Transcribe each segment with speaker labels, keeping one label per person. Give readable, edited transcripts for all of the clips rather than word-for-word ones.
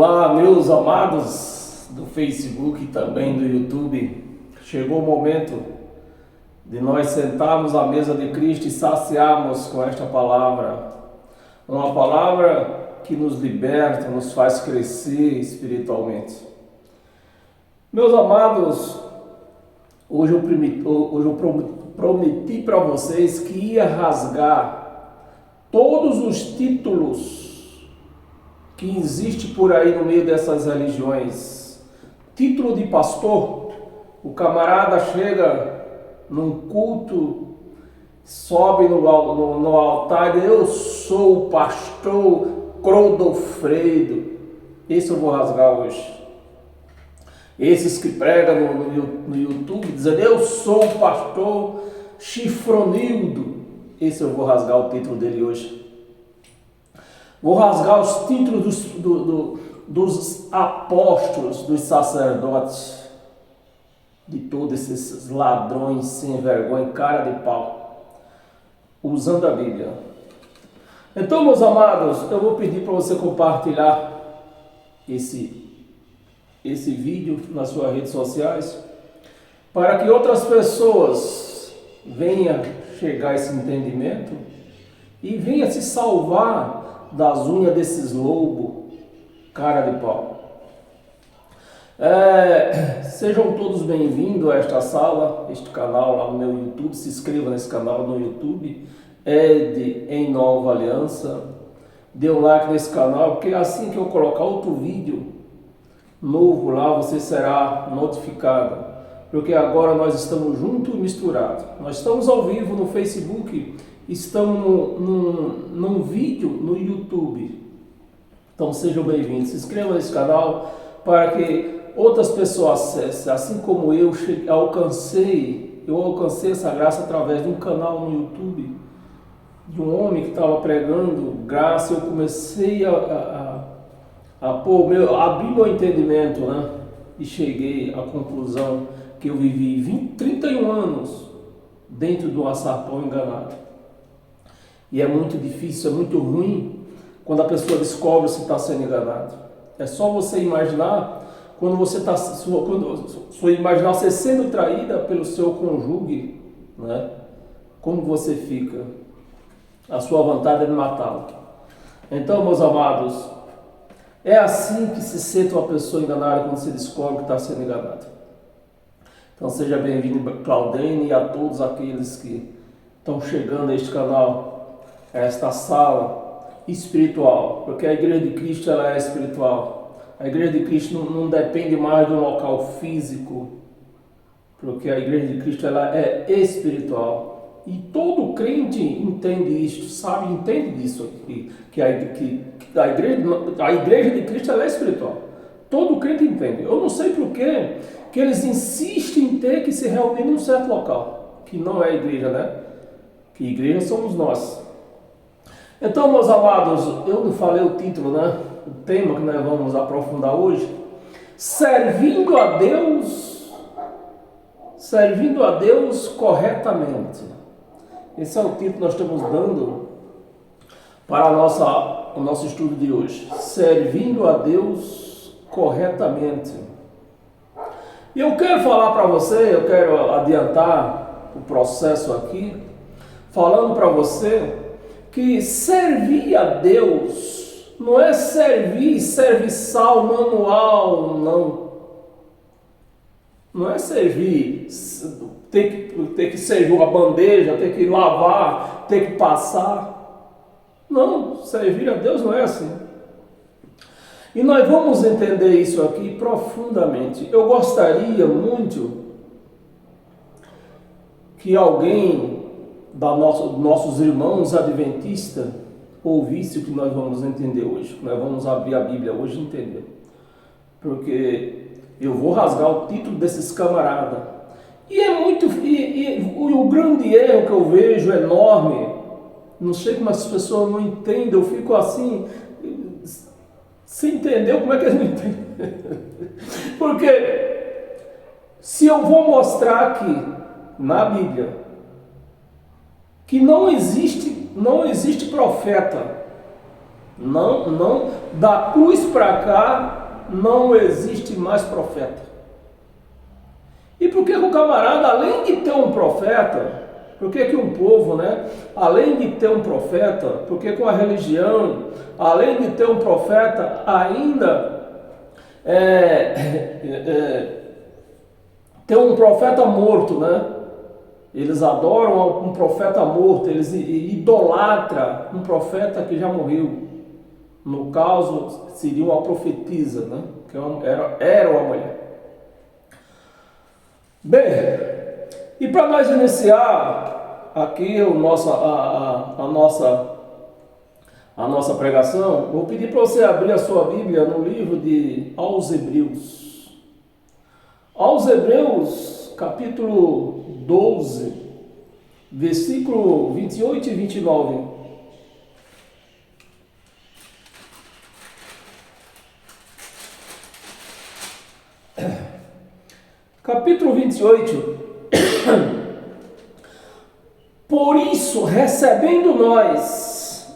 Speaker 1: Olá, meus amados do Facebook e também do YouTube. Chegou o momento de nós sentarmos à mesa de Cristo e saciarmos com esta palavra. Uma palavra que nos liberta, nos faz crescer espiritualmente. Meus amados, hoje eu prometi para vocês que ia rasgar todos os títulos que existe por aí no meio dessas religiões. Título de pastor, o camarada chega num culto, sobe no altar e diz: eu sou o pastor Crodofredo. Esse eu vou rasgar hoje. Esses que pregam no YouTube dizendo: eu sou o pastor Chifronildo. Esse eu vou rasgar o título dele hoje. Vou rasgar os títulos dos apóstolos, dos sacerdotes, de todos esses ladrões sem vergonha, cara de pau, usando a Bíblia. Então, meus amados, eu vou pedir para você compartilhar esse vídeo nas suas redes sociais, para que outras pessoas venham chegar a esse entendimento e venham se salvar das unhas desses lobos, cara de pau. Sejam todos bem-vindos a esta sala, este canal lá no meu YouTube. Se inscreva nesse canal no YouTube, em Nova Aliança. Dê um like nesse canal, porque assim que eu colocar outro vídeo novo lá, você será notificado. Porque agora nós estamos juntos e misturados. Nós estamos ao vivo no Facebook, estamos num vídeo no YouTube. Então sejam bem-vindos. Se inscrevam nesse canal para que outras pessoas acessem. Assim como eu alcancei essa graça através de um canal no YouTube, de um homem que estava pregando graça. Eu comecei abrir meu entendimento, né? E cheguei à conclusão que eu vivi 31 anos dentro de um açapão enganado. E é muito difícil, é muito ruim quando a pessoa descobre se está sendo enganado. É só você imaginar quando imaginar você sendo traída pelo seu cônjuge, né? Como você fica? A sua vontade é de matá-lo. Então, meus amados, é assim que se sente uma pessoa enganada quando se descobre que está sendo enganado. Então seja bem-vindo, Claudine, e a todos aqueles que estão chegando a este canal, a esta sala espiritual, porque a Igreja de Cristo ela é espiritual. A Igreja de Cristo não depende mais de um local físico, porque a Igreja de Cristo ela é espiritual. E todo crente entende isto, entende disso aqui, que a Igreja de Cristo ela é espiritual. Todo crente entende. Eu não sei por que eles insistem em ter que se reunir num certo local, que não é a igreja, né? Que igreja somos nós. Então, meus amados, eu não falei o título, né? O tema que nós vamos aprofundar hoje: servindo a Deus corretamente. Esse é o título que nós estamos dando para o nosso estudo de hoje. Servindo a Deus corretamente. E eu quero falar para você, eu quero adiantar o processo aqui, falando para você que servir a Deus não é serviçal manual, não. Não é servir, ter que servir uma bandeja, ter que lavar, ter que passar. Não, servir a Deus não é assim. E nós vamos entender isso aqui profundamente. Eu gostaria muito que alguém nossos irmãos adventistas ouvisse o que nós vamos entender hoje. Nós vamos abrir a Bíblia hoje e entender. Porque eu vou rasgar o título desses camaradas. E o grande erro que eu vejo é enorme. Não sei como as pessoas não entendem. Eu fico assim, sem entender como é que eles não entendem. Porque se eu vou mostrar aqui na Bíblia que não existe profeta Não, da cruz para cá não existe mais profeta. E por que o camarada, além de ter um profeta, por que um povo, né, além de ter um profeta, por que com a religião, além de ter um profeta, ainda tem um profeta morto, né? Eles adoram um profeta morto, eles idolatram um profeta que já morreu. No caso, seria uma profetisa, né? Que era uma mulher. Bem, e para nós iniciar aqui a nossa pregação, vou pedir para você abrir a sua Bíblia no livro de Aos Hebreus. Aos Hebreus, capítulo 12, versículo 28 e 29. Capítulo 28. Por isso, recebendo nós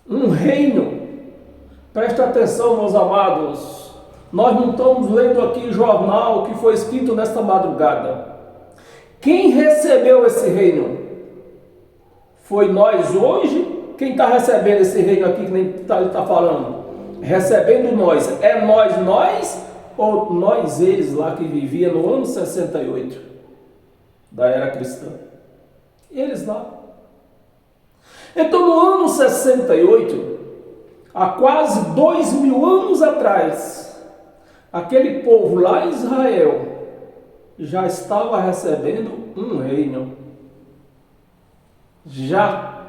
Speaker 1: um reino, presta atenção, meus amados, nós não estamos lendo aqui jornal que foi escrito nesta madrugada. Quem recebeu esse reino? Foi nós hoje? Quem está recebendo esse reino aqui, que nem ele está falando? Recebendo nós. É nós, ou nós eles lá que viviam no ano 68 da era cristã? Eles lá. Então no ano 68, há quase 2000 anos atrás, aquele povo lá em Israel já estava recebendo um reino. Já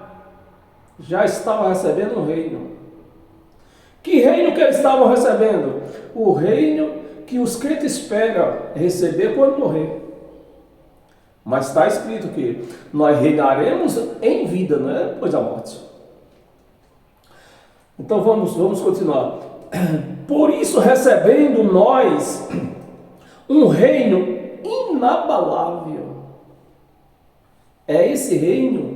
Speaker 1: estava recebendo um reino. Que reino que eles estavam recebendo? O reino que os crentes esperam receber quando morrer. Mas está escrito que nós reinaremos em vida, não é depois da morte. Então vamos continuar. Por isso, recebendo nós um reino inabalável. É esse reino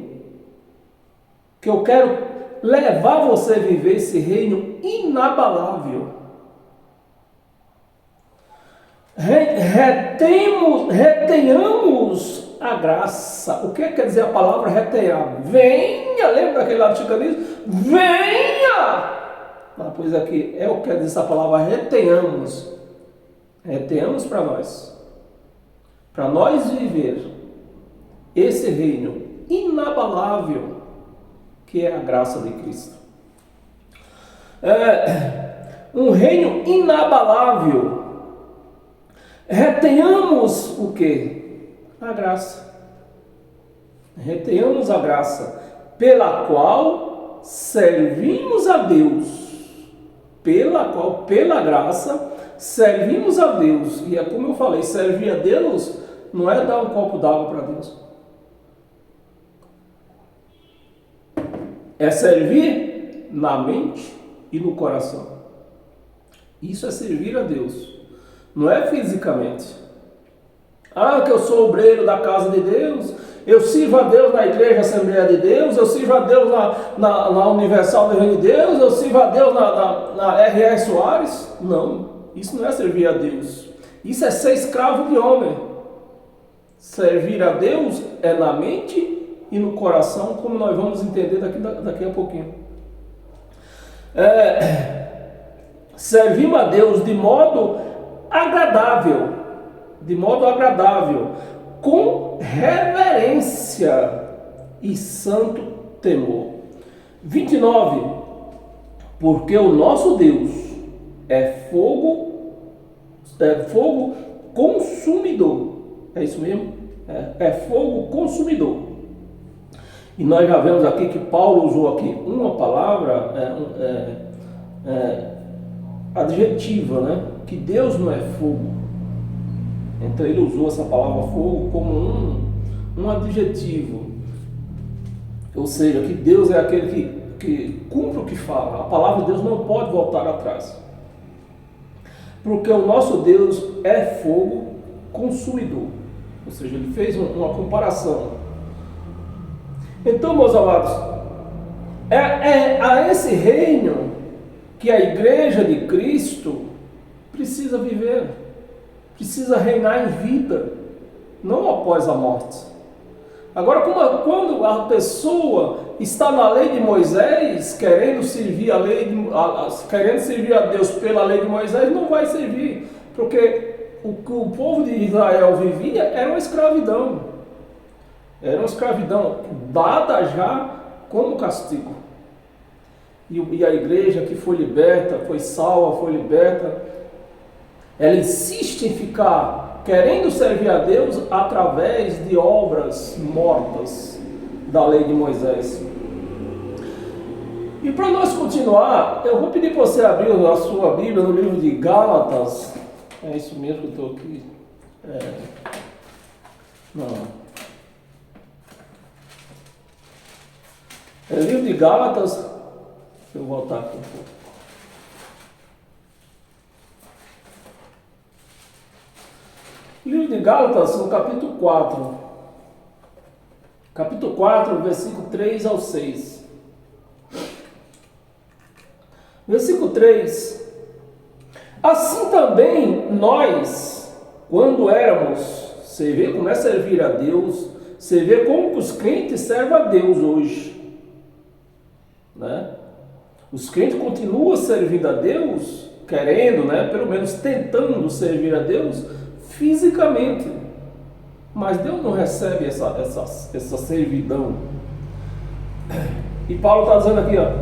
Speaker 1: que eu quero levar você a viver, esse reino inabalável. Retenhamos a graça. O que quer dizer a palavra retenhar? Venha, lembra daquele lado chicanismo? Venha! Pois aqui é o que quer dizer essa palavra retenhamos. Retenhamos para nós viver esse reino inabalável que é a graça de Cristo. Um reino inabalável. Retenhamos o quê? A graça. Retenhamos a graça pela qual servimos a Deus. Pela graça, servimos a Deus. E é como eu falei, servir a Deus não é dar um copo d'água para Deus. É servir na mente e no coração. Isso é servir a Deus. Não é fisicamente. Que eu sou obreiro da casa de Deus, eu sirvo a Deus na igreja Assembleia de Deus, eu sirvo a Deus na Universal do Reino de Deus, eu sirvo a Deus na R.R. Soares. Não, isso não é servir a Deus. Isso é ser escravo de homem. Servir a Deus é na mente e no coração, como nós vamos entender daqui a pouquinho. Servimos a Deus de modo agradável, com reverência e santo temor. 29. Porque o nosso Deus é fogo consumidor. É isso mesmo? É fogo consumidor. E nós já vemos aqui que Paulo usou aqui uma palavra adjetiva, né? Que Deus não é fogo. Então ele usou essa palavra fogo como um adjetivo. Ou seja, que Deus é aquele que cumpre o que fala. A palavra de Deus não pode voltar atrás. Porque o nosso Deus é fogo consumidor. Ou seja, ele fez uma comparação. Então, meus amados, É a esse reino que a igreja de Cristo precisa viver, precisa reinar em vida, não após a morte. Agora, quando a pessoa está na lei de Moisés, querendo servir querendo servir a Deus pela lei de Moisés, não vai servir, porque o que o povo de Israel vivia era uma escravidão. Era uma escravidão dada já como castigo. E a igreja que foi liberta, foi salva, foi liberta, ela insiste em ficar querendo servir a Deus através de obras mortas da lei de Moisés. E para nós continuar, eu vou pedir para você abrir a sua Bíblia no livro de Gálatas. É isso mesmo que eu estou aqui. Não. É o livro de Gálatas. Deixa eu voltar aqui um pouco. Livro de Gálatas, no capítulo 4. Capítulo 4, versículo 3 ao 6. Versículo 3. Assim também nós, quando éramos, você vê como é servir a Deus, você vê como que os crentes servem a Deus hoje, né? Os crentes continuam servindo a Deus, querendo, né, pelo menos tentando servir a Deus fisicamente, mas Deus não recebe essa servidão. E Paulo está dizendo aqui, ó,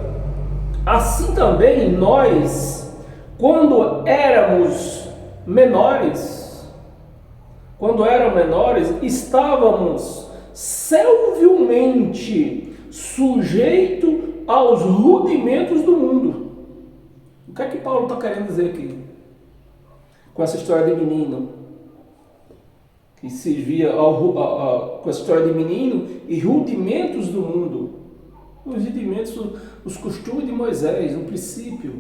Speaker 1: assim também nós, quando éramos menores, estávamos servilmente sujeitos aos rudimentos do mundo. O que é que Paulo está querendo dizer aqui? Com essa história de menino, que servia com essa história de menino e rudimentos do mundo. Os rudimentos, os costumes de Moisés, no princípio,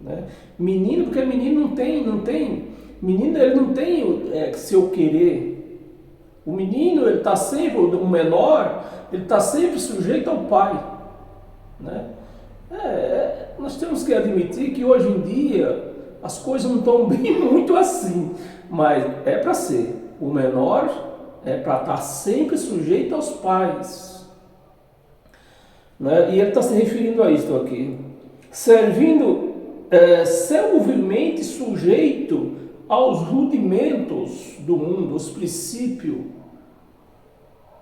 Speaker 1: né? Menino, porque menino não tem, menino ele não tem seu querer. O menino, ele está sempre, o menor, ele está sempre sujeito ao pai, né? Nós temos que admitir que hoje em dia as coisas não estão bem muito assim, mas é para ser. O menor é para estar sempre sujeito aos pais, né? E ele está se referindo a isso aqui, servindo servilmente sujeito aos rudimentos do mundo, os princípios.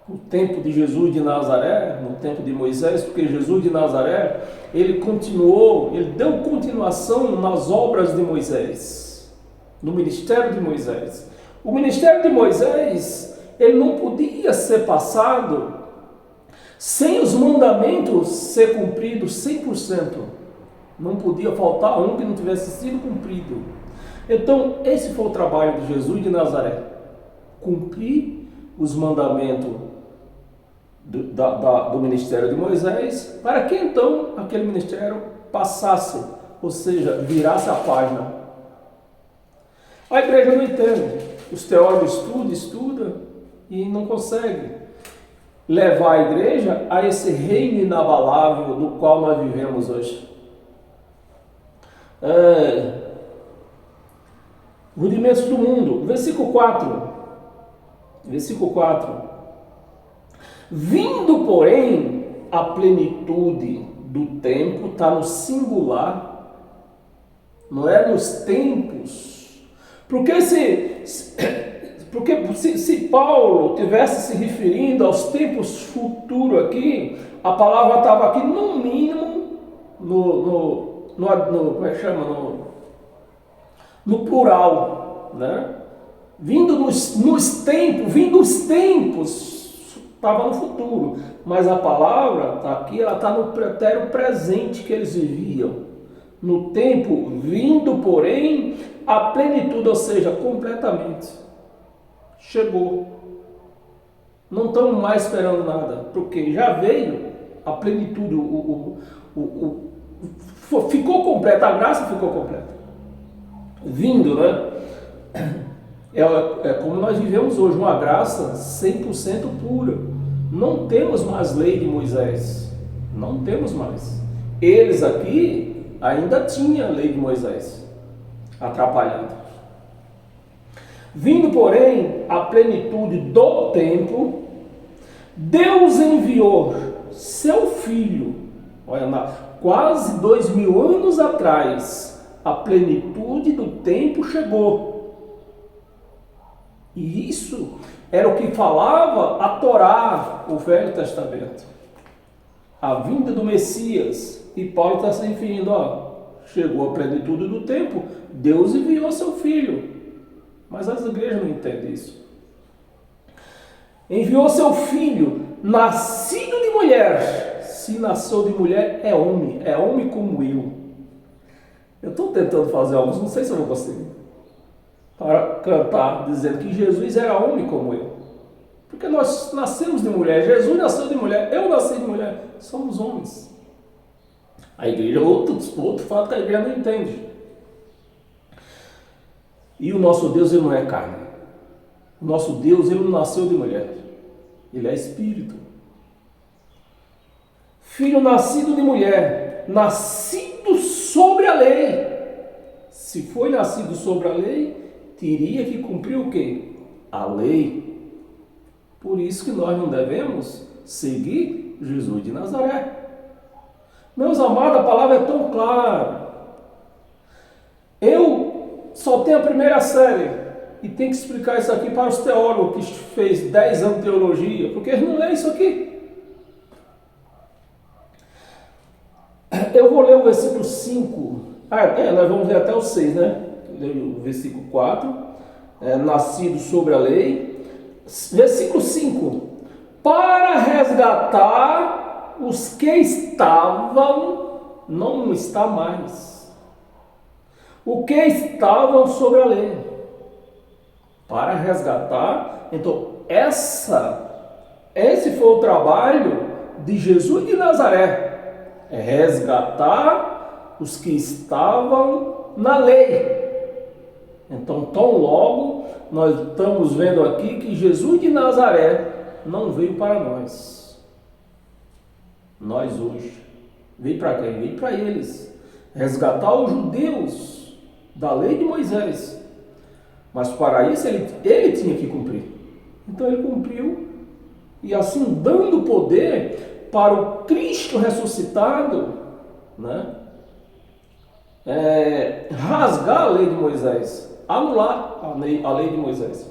Speaker 1: No tempo de Jesus de Nazaré, no tempo de Moisés, porque Jesus de Nazaré, ele deu continuação nas obras de Moisés, no ministério de Moisés. O ministério de Moisés, ele não podia ser passado sem os mandamentos ser cumpridos 100%. Não podia faltar um que não tivesse sido cumprido. Então, esse foi o trabalho de Jesus de Nazaré, cumprir os mandamentos do ministério de Moisés, para que então aquele ministério passasse, ou seja, virasse a página. A igreja não entende. Os teólogos estudam e não conseguem levar a igreja a esse reino inabalável do qual nós vivemos hoje. Rudimentos do mundo. Versículo 4. Vindo, porém, a plenitude do tempo, está no singular, não é nos tempos. Porque se Paulo tivesse se referindo aos tempos futuros aqui, a palavra estava aqui no mínimo como é que chama? No plural, né? Vindo nos tempos, estava no futuro, mas a palavra está aqui, ela está no pretérito presente que eles viviam. No tempo, vindo, porém, a plenitude, ou seja, completamente. Chegou. Não estamos mais esperando nada, porque já veio a plenitude, ficou completa, a graça ficou completa. Vindo, né? É como nós vivemos hoje, uma graça 100% pura. Não temos mais lei de Moisés. Não temos mais. Eles aqui ainda tinham a lei de Moisés, atrapalhando. Vindo, porém, a plenitude do tempo, Deus enviou seu Filho, olha, quase 2000 anos atrás, a plenitude do tempo chegou. E isso era o que falava a Torá, o Velho Testamento. A vinda do Messias. E Paulo está se referindo, chegou a plenitude do tempo, Deus enviou seu Filho. Mas as igrejas não entendem isso. Enviou seu Filho, nascido de mulher. Se nasceu de mulher, é homem como eu. Eu estou tentando fazer algo, não sei se eu vou conseguir, para cantar, dizendo que Jesus era homem como eu. Porque nós nascemos de mulher, Jesus nasceu de mulher, eu nasci de mulher, somos homens. A igreja, outro fato que a igreja não entende. E o nosso Deus, ele não é carne. O nosso Deus, ele não nasceu de mulher. Ele é espírito. Filho nascido de mulher, nascido sobre a lei. Se foi nascido sobre a lei, teria que cumprir o quê? A lei. Por isso que nós não devemos seguir Jesus de Nazaré. Meus amados, a palavra é tão clara. Eu só tenho a primeira série e tenho que explicar isso aqui para os teólogos que fez 10 anos de teologia, porque eles não leem isso aqui. Eu vou ler o versículo 5. Nós vamos ler até o 6, né? O versículo 4. Nascido sobre a lei. Versículo 5. Para resgatar os que estavam, não está mais. O que estavam sobre a lei. Para resgatar. Então, esse foi o trabalho de Jesus de Nazaré. É resgatar os que estavam na lei. Então, tão logo, nós estamos vendo aqui que Jesus de Nazaré não veio para nós. Nós hoje. Veio para quem? Veio para eles. Resgatar os judeus da lei de Moisés. Mas para isso ele tinha que cumprir. Então ele cumpriu. E assim dando poder para o Cristo ressuscitado, né? Rasgar a lei de Moisés, anular a lei de Moisés,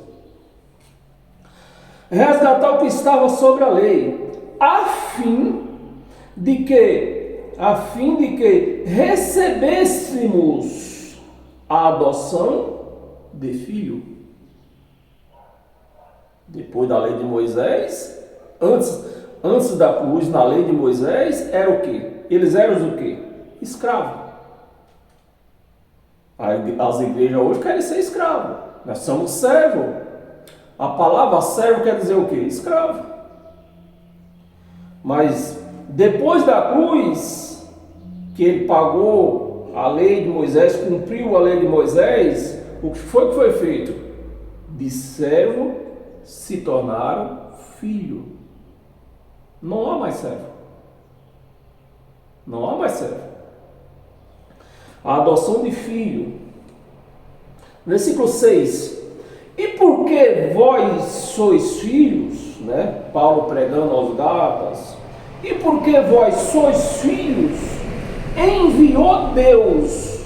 Speaker 1: resgatar o que estava sobre a lei, a fim de que recebêssemos a adoção de filho. Depois da lei de Moisés, antes da cruz, na lei de Moisés, era o quê? Eles eram o quê? Escravos. As igrejas hoje querem ser escravos. Nós somos servos. A palavra servo quer dizer o quê? Escravo. Mas depois da cruz, que ele pagou a lei de Moisés, cumpriu a lei de Moisés, o que foi feito? De servo se tornaram filho. Não há mais servo. Não há mais servo. A adoção de filho. Versículo 6. E porque vós sois filhos, né? Paulo pregando aos Gálatas. E porque vós sois filhos, enviou Deus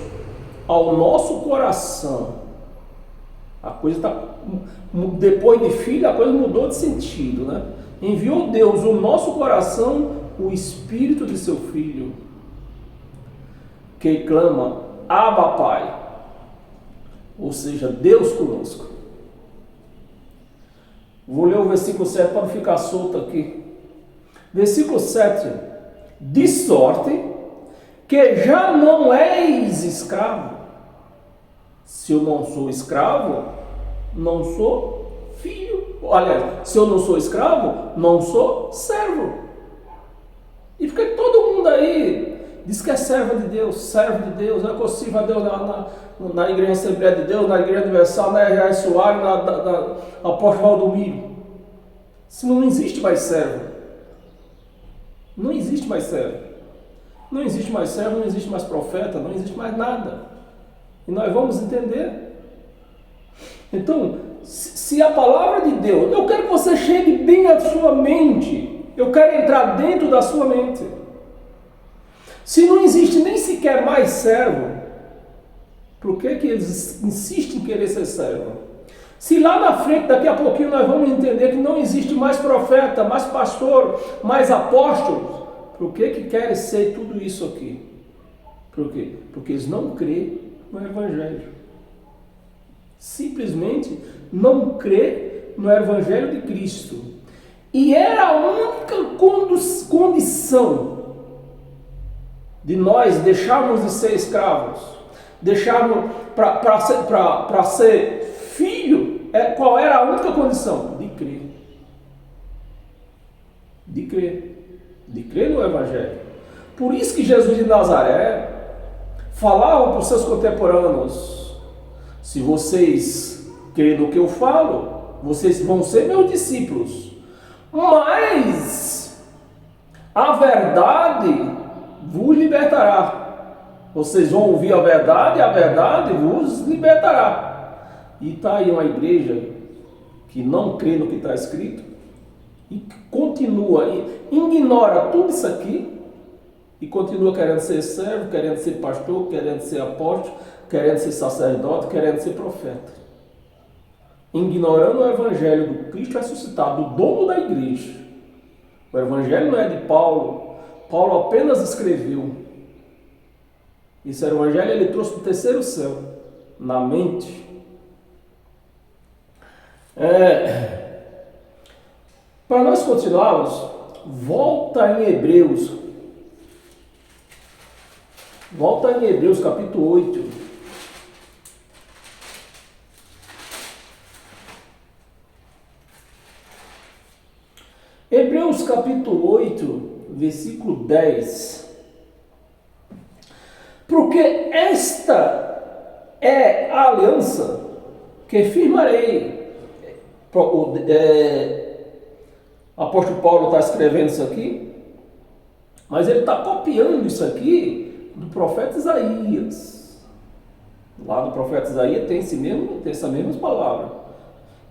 Speaker 1: ao nosso coração. A coisa está... Depois de filho, a coisa mudou de sentido, né? Enviou Deus ao nosso coração o Espírito de seu Filho, que clama, Abba Pai, ou seja, Deus conosco. Vou ler o versículo 7 para não ficar solto aqui. Versículo 7. De sorte que já não és escravo. Se eu não sou escravo, não sou filho. Aliás, se eu não sou escravo, não sou servo. E fica todo mundo aí, diz que é servo de Deus, é que eu sirvo a Deus na Igreja Assembleia de Deus, na Igreja Universal, na R.A. Soares, na Apóstolo Valdomiro. Se não existe mais servo. Não existe mais servo. Não existe mais servo, não existe mais profeta, não existe mais nada. E nós vamos entender. Então, se a palavra de Deus, eu quero que você chegue bem à sua mente. Eu quero entrar dentro da sua mente. Se não existe nem sequer mais servo, por que eles insistem em querer ser servo? Se lá na frente, daqui a pouquinho, nós vamos entender que não existe mais profeta, mais pastor, mais apóstolos, por que querem ser tudo isso aqui? Por quê? Porque eles não creem no Evangelho. Simplesmente não creem no Evangelho de Cristo. E era a única condição de nós deixarmos de ser escravos, deixarmos para ser filho. Qual era a única condição? De crer. De crer. De crer no Evangelho. Por isso que Jesus de Nazaré falava para os seus contemporâneos: se vocês crerem no que eu falo, vocês vão ser meus discípulos. Mas a verdade vos libertará. Vocês vão ouvir a verdade vos libertará. E está aí uma igreja que não crê no que está escrito e continua, ignora tudo isso aqui e continua querendo ser servo, querendo ser pastor, querendo ser apóstolo, querendo ser sacerdote, querendo ser profeta. Ignorando o Evangelho do Cristo ressuscitado, do dono da igreja. O Evangelho não é de Paulo. Paulo apenas escreveu. Esse Evangelho ele trouxe do terceiro céu, na mente. Para nós continuarmos, volta em Hebreus. Volta em Hebreus capítulo 8. Hebreus capítulo 8, versículo 10. Porque esta é a aliança que firmarei. O apóstolo Paulo está escrevendo isso aqui, mas ele está copiando isso aqui do profeta Isaías. Lá no profeta Isaías tem essa mesma palavra.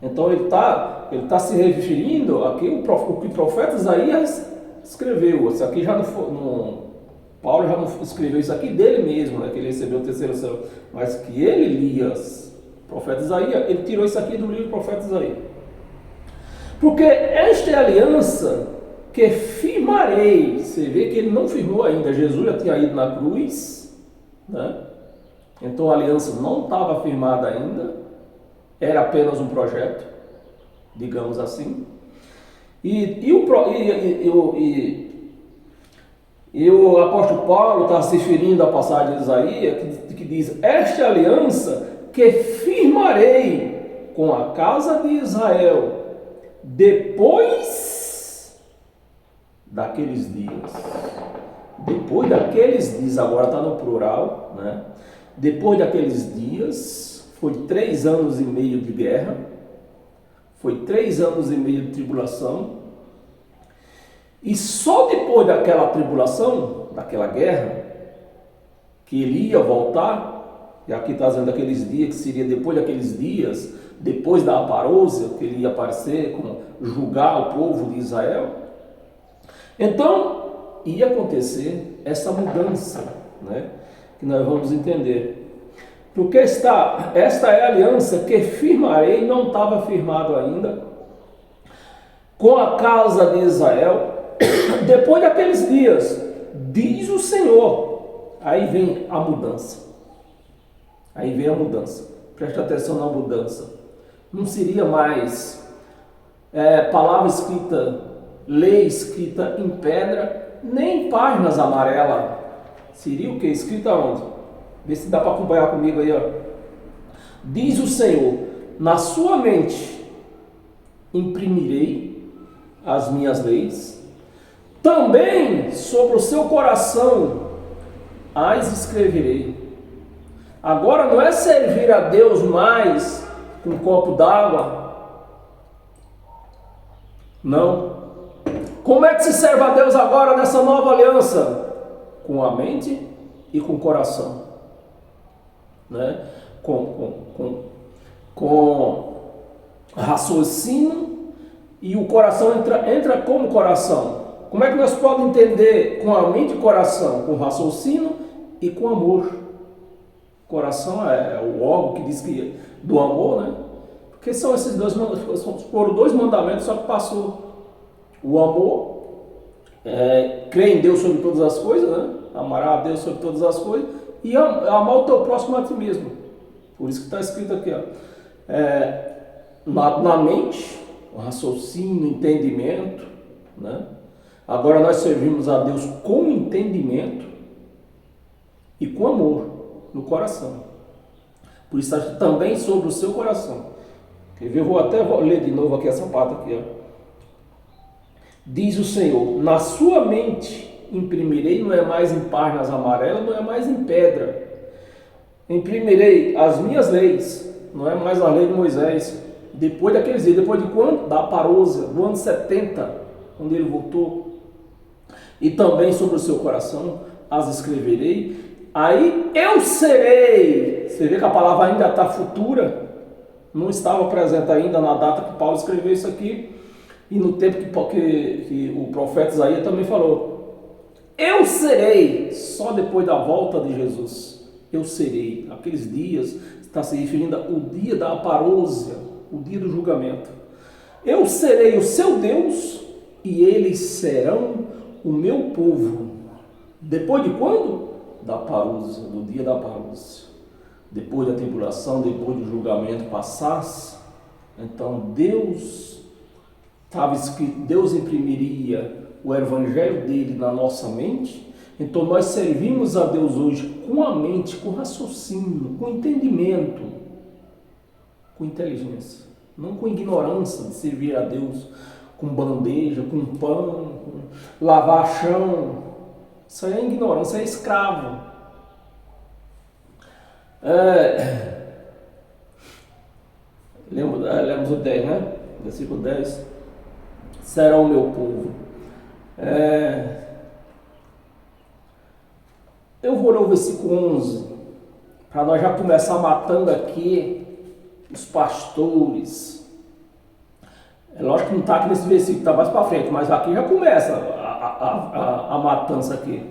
Speaker 1: Então ele está se referindo aqui o que o profeta Isaías escreveu. Isso aqui já Paulo já não escreveu isso aqui dele mesmo, né, que ele recebeu o terceiro céu, mas que ele lia o profeta Isaías, ele tirou isso aqui do livro do profeta Isaías. Porque esta é a aliança que firmarei. Você vê que ele não firmou ainda, Jesus já tinha ido na cruz, né? Então a aliança não estava firmada ainda. Era apenas um projeto, digamos assim. E o apóstolo Paulo está se referindo à passagem de Isaías, que diz: esta aliança que firmarei com a casa de Israel depois daqueles dias. Depois daqueles dias, agora está no plural, né? Depois daqueles dias. Foi 3 anos e meio de guerra, foi 3 anos e meio de tribulação, e só depois daquela tribulação, daquela guerra, que ele ia voltar, e aqui está dizendo aqueles dias, que seria depois daqueles dias, depois da aparôsia, que ele ia aparecer, como julgar o povo de Israel. Então, ia acontecer essa mudança, né, que nós vamos entender. Porque esta é a aliança que firmarei, não estava firmado ainda, com a casa de Israel, depois daqueles dias, diz o Senhor. Aí vem a mudança. Aí vem a mudança. Presta atenção na mudança. Não seria mais palavra escrita, lei escrita em pedra, nem páginas amarelas. Seria o que? Escrita onde? Vê se dá para acompanhar comigo aí, ó. Diz o Senhor: na sua mente imprimirei as minhas leis, também sobre o seu coração as escreverei. Agora não é servir a Deus mais com um copo d'água, não. Como é que se serve a Deus agora nessa nova aliança? Com a mente e com o coração, né? Com raciocínio, e o coração entra como coração. Como é que nós podemos entender com a mente e coração? Com raciocínio e com amor. Coração é o órgão que diz que do amor, né? Porque são esses foram dois mandamentos, só que passou o amor, crer em Deus sobre todas as coisas, né? Amará a Deus sobre todas as coisas, e amar o teu próximo a ti mesmo. Por isso que está escrito aqui, ó, na mente, o raciocínio, entendimento, né? Agora nós servimos a Deus com entendimento e com amor no coração. Por isso está também sobre o seu coração. Quer ver? Eu vou até ler de novo aqui essa parte aqui, ó. Diz o Senhor: na sua mente imprimirei, não é mais em páginas amarelas, não é mais em pedra. Imprimirei as minhas leis, não é mais a lei de Moisés. Depois daqueles dias, depois de quando? Da parousia, do ano 70, quando ele voltou. E também sobre o seu coração as escreverei. Aí eu serei. Você vê que a palavra ainda está futura, não estava presente ainda na data que Paulo escreveu isso aqui, e no tempo que o profeta Isaías também falou. Eu serei, só depois da volta de Jesus. Eu serei. Aqueles dias, está se referindo ao dia da parousia, o dia do julgamento. Eu serei o seu Deus e eles serão o meu povo. Depois de quando? Da parousia, do dia da parousia. Depois da tribulação, depois do julgamento passasse, então Deus estava escrito, Deus imprimiria o evangelho dele na nossa mente. Então nós servimos a Deus hoje com a mente, com raciocínio, com entendimento, com inteligência, não com ignorância de servir a Deus com bandeja, com pão, com lavar chão. Isso aí é ignorância, é escravo. Lemos o 10, né? Versículo 10. Será o meu povo. Eu vou ler o versículo 11, para nós já começar matando aqui os pastores. É lógico que não está aqui nesse versículo, está mais para frente, mas aqui já começa a matança aqui.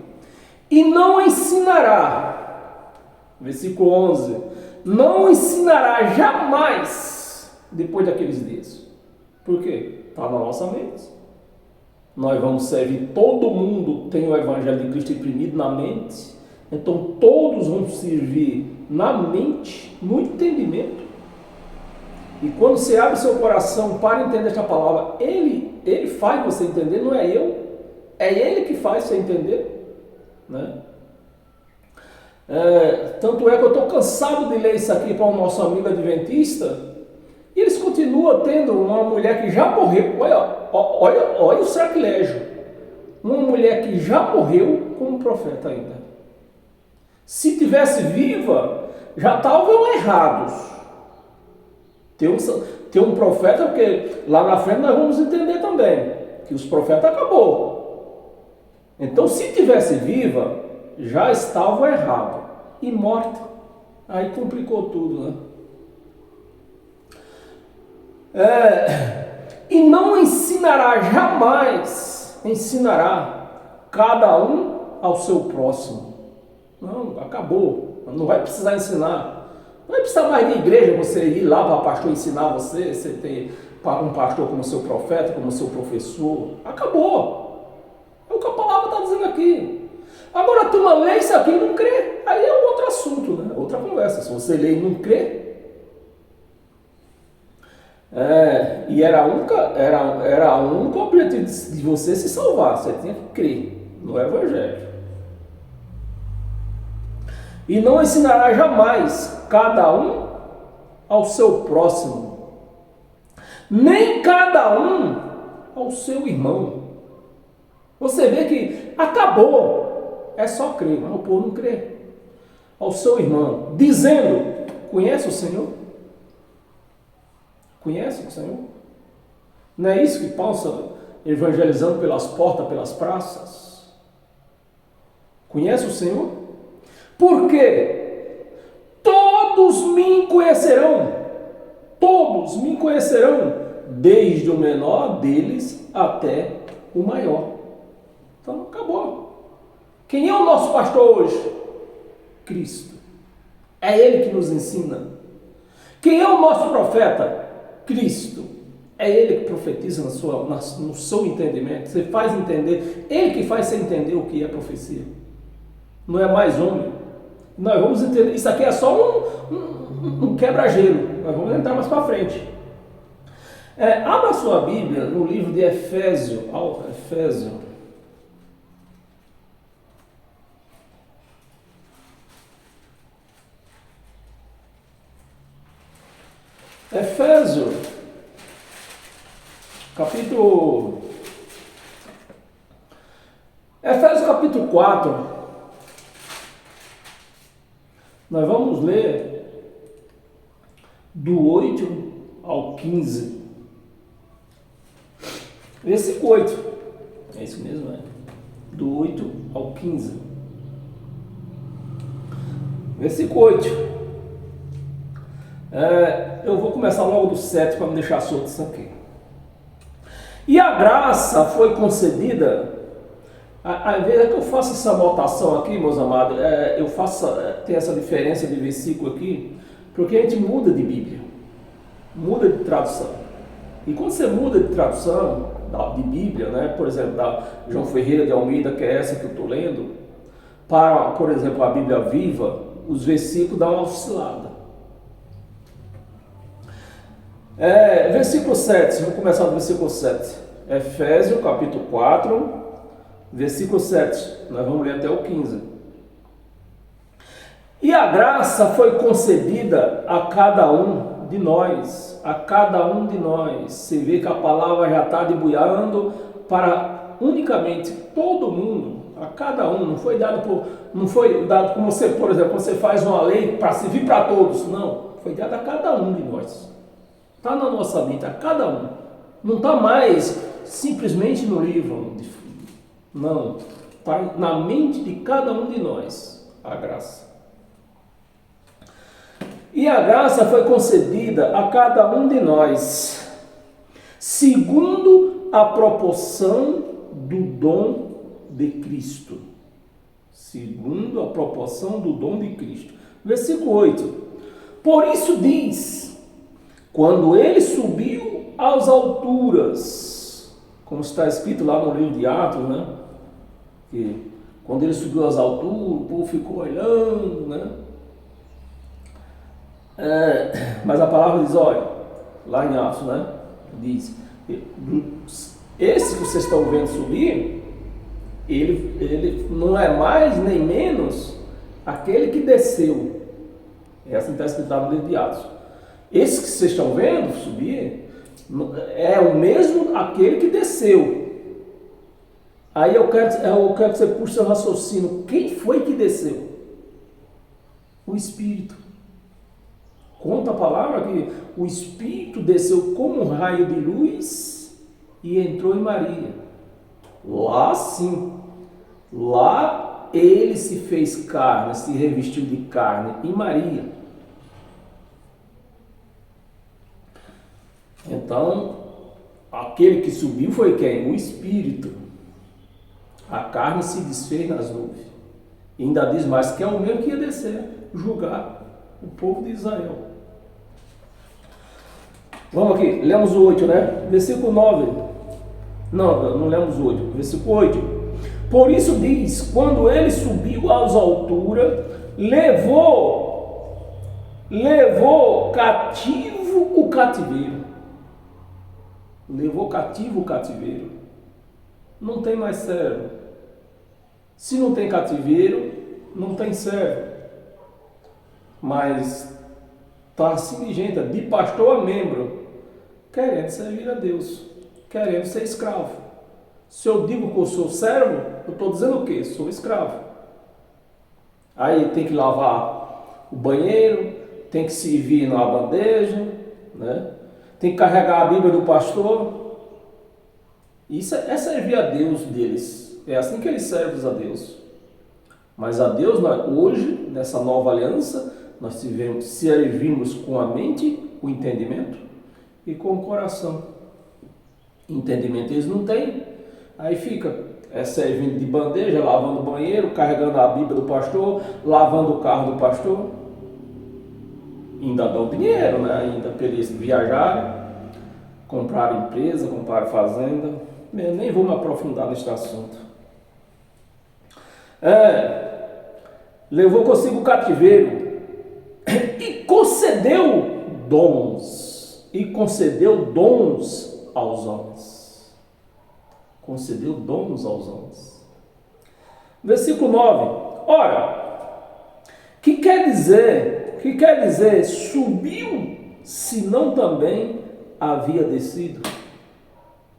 Speaker 1: E não ensinará, versículo 11, não ensinará jamais depois daqueles dias. Por quê? Está na nossa mente. Nós vamos servir, todo mundo tem o evangelho de Cristo imprimido na mente, então todos vão servir na mente, no entendimento. E quando você abre seu coração para entender esta palavra, ele faz você entender, não é eu, é ele que faz você entender, né? Tanto é que eu estou cansado de ler isso aqui para o nosso amigo adventista, e eles continuam tendo uma mulher que já morreu. Olha o sacrilégio, uma mulher que já morreu como profeta ainda. Se tivesse viva, já estavam errados. Tem um profeta, porque lá na frente nós vamos entender também que os profetas acabou. Então, se tivesse viva, já estavam errados e morta. Aí complicou tudo, né? E não ensinará jamais, ensinará cada um ao seu próximo. Não, acabou. Não vai precisar ensinar. Não vai precisar mais de igreja, você ir lá para o pastor ensinar você ter um pastor como seu profeta, como seu professor. Acabou. É o que a palavra está dizendo aqui. Agora a turma lê isso aqui e não crê. Aí é outro assunto, né? Outra conversa. Se você lê e não crê. E era a única objetivo de você se salvar. Você tinha que crer no evangelho. E não ensinará jamais cada um ao seu próximo, nem cada um ao seu irmão. Você vê que acabou, é só crer, mas o povo não crê. Ao seu irmão, dizendo: conhece o Senhor? Conhece o Senhor? Não é isso que Paulo evangelizando pelas portas, pelas praças? Conhece o Senhor? Porque todos me conhecerão, desde o menor deles até o maior. Então, acabou. Quem é o nosso pastor hoje? Cristo. É Ele que nos ensina. Quem é o nosso profeta? Cristo. É Ele que profetiza no seu entendimento. Você faz entender. Ele que faz você entender o que é profecia. Não é mais homem. Nós vamos entender. Isso aqui é só um quebra-gelo. Nós vamos entrar mais para frente. Abra a sua Bíblia no livro de Efésio. Efésio, capítulo 4, nós vamos ler do 8 ao 15, versículo 8, é isso mesmo, do 8 ao 15, versículo 8. Eu vou começar logo do 7 para não deixar solto isso aqui. E a graça foi concedida. Às vezes é que eu faço essa anotação aqui, meus amados, tem essa diferença de versículo aqui, porque a gente muda de Bíblia, muda de tradução. E quando você muda de tradução de Bíblia, né, por exemplo, da João Ferreira de Almeida, que é essa que eu estou lendo, para, por exemplo, a Bíblia Viva, os versículos dão uma oscilada. Versículo 7, vamos começar do versículo 7. Efésios, capítulo 4, versículo 7. Nós vamos ler até o 15. E a graça foi concedida a cada um de nós. A cada um de nós. Você vê que a palavra já está debulhando para unicamente todo mundo. A cada um. Não foi dado como você, por exemplo, você faz uma lei para servir para todos. Não. Foi dado a cada um de nós. Está na nossa mente, a cada um. Não está mais simplesmente no livro. Não. Está na mente de cada um de nós, a graça. E a graça foi concedida a cada um de nós, segundo a proporção do dom de Cristo. Segundo a proporção do dom de Cristo. Versículo 8. Por isso diz... Quando ele subiu às alturas, como está escrito lá no livro de Atos, né? Que quando ele subiu às alturas, o povo ficou olhando, né? Mas a palavra diz, olha, lá em Atos, né? Diz, esse que vocês estão vendo subir, ele não é mais nem menos aquele que desceu. Essa está escrito lá no livro de Atos. Esse que vocês estão vendo subir é o mesmo aquele que desceu. Aí eu quero que você puxe seu raciocínio. Quem foi que desceu? O Espírito. Conta a palavra que o Espírito desceu como um raio de luz e entrou em Maria. Lá sim. Lá ele se fez carne, se revestiu de carne em Maria. Então, aquele que subiu foi quem? O Espírito. A carne se desfez nas nuvens. E ainda diz mais que é o mesmo que ia descer, julgar o povo de Israel. Vamos aqui, lemos o 8, né? Versículo 9. Não lemos o 8. Versículo 8. Por isso diz, quando ele subiu às alturas, levou cativo o cativeiro. Levou cativo o cativeiro. Não tem mais servo. Se não tem cativeiro, não tem servo. Mas está assim de gente, de pastor a membro, querendo servir a Deus, querendo ser escravo. Se eu digo que eu sou servo, eu estou dizendo o quê? Sou escravo. Aí tem que lavar o banheiro, tem que servir na bandeja, né? Tem que carregar a Bíblia do pastor. Isso é servir a Deus deles. É assim que eles servem a Deus. Mas a Deus, hoje, nessa nova aliança, nós servimos com a mente, o entendimento e com o coração. Entendimento eles não têm, aí fica servindo de bandeja, lavando o banheiro, carregando a Bíblia do pastor, lavando o carro do pastor. Ainda dão dinheiro, né? Ainda para eles viajarem, comprar empresa, comprar fazenda. Eu nem vou me aprofundar neste assunto. Levou consigo o cativeiro e concedeu dons. E concedeu dons aos homens. Concedeu dons aos homens. Versículo 9. Ora, que quer dizer subiu, se não também havia descido?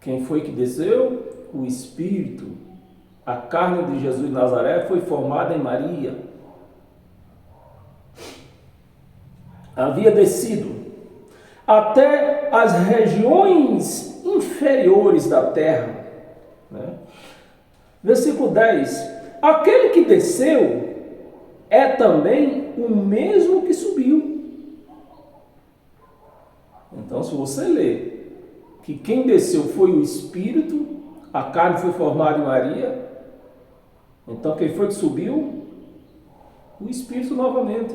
Speaker 1: Quem foi que desceu? O Espírito. A carne de Jesus de Nazaré foi formada em Maria. Havia descido até as regiões inferiores da terra. Né? Versículo 10. Aquele que desceu é também o mesmo que subiu. Então, se você ler que quem desceu foi o Espírito, a carne foi formada em Maria, então quem foi que subiu? O Espírito novamente.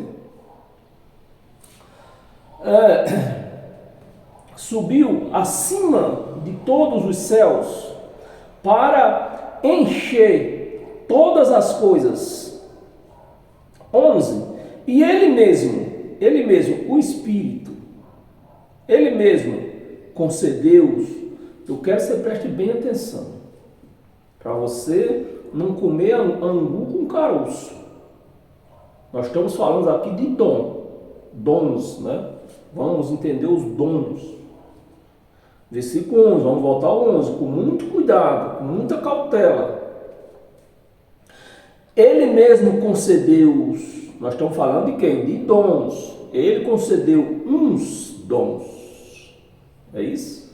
Speaker 1: Subiu acima de todos os céus para encher todas as coisas. 11. E ele mesmo, o Espírito, ele mesmo concedeu. Eu quero que você preste bem atenção, para você não comer angu com caroço. Nós estamos falando aqui de dons, né? Vamos entender os dons. Versículo 11, vamos voltar ao 11, com muito cuidado, com muita cautela. Ele mesmo concedeu, nós estamos falando de quem? De dons. Ele concedeu uns dons. É isso?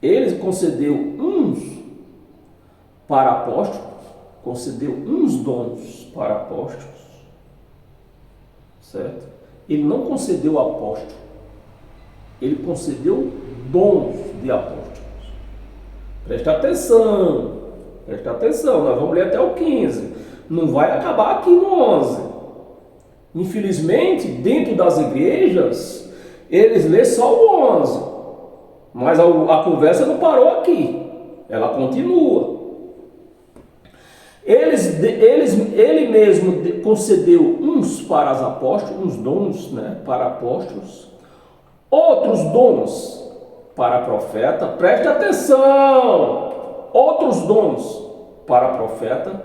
Speaker 1: Ele concedeu uns para apóstolos, concedeu uns dons para apóstolos, certo? Ele não concedeu apóstolo, ele concedeu dons de apóstolos. Presta atenção, nós vamos ler até o 15, não vai acabar aqui no 11. Infelizmente, dentro das igrejas, eles lêem só o 11, mas a conversa não parou aqui, ela continua. Ele mesmo concedeu uns para os apóstolos, uns dons, né, para apóstolos, outros dons para profeta, preste atenção, outros dons para profeta,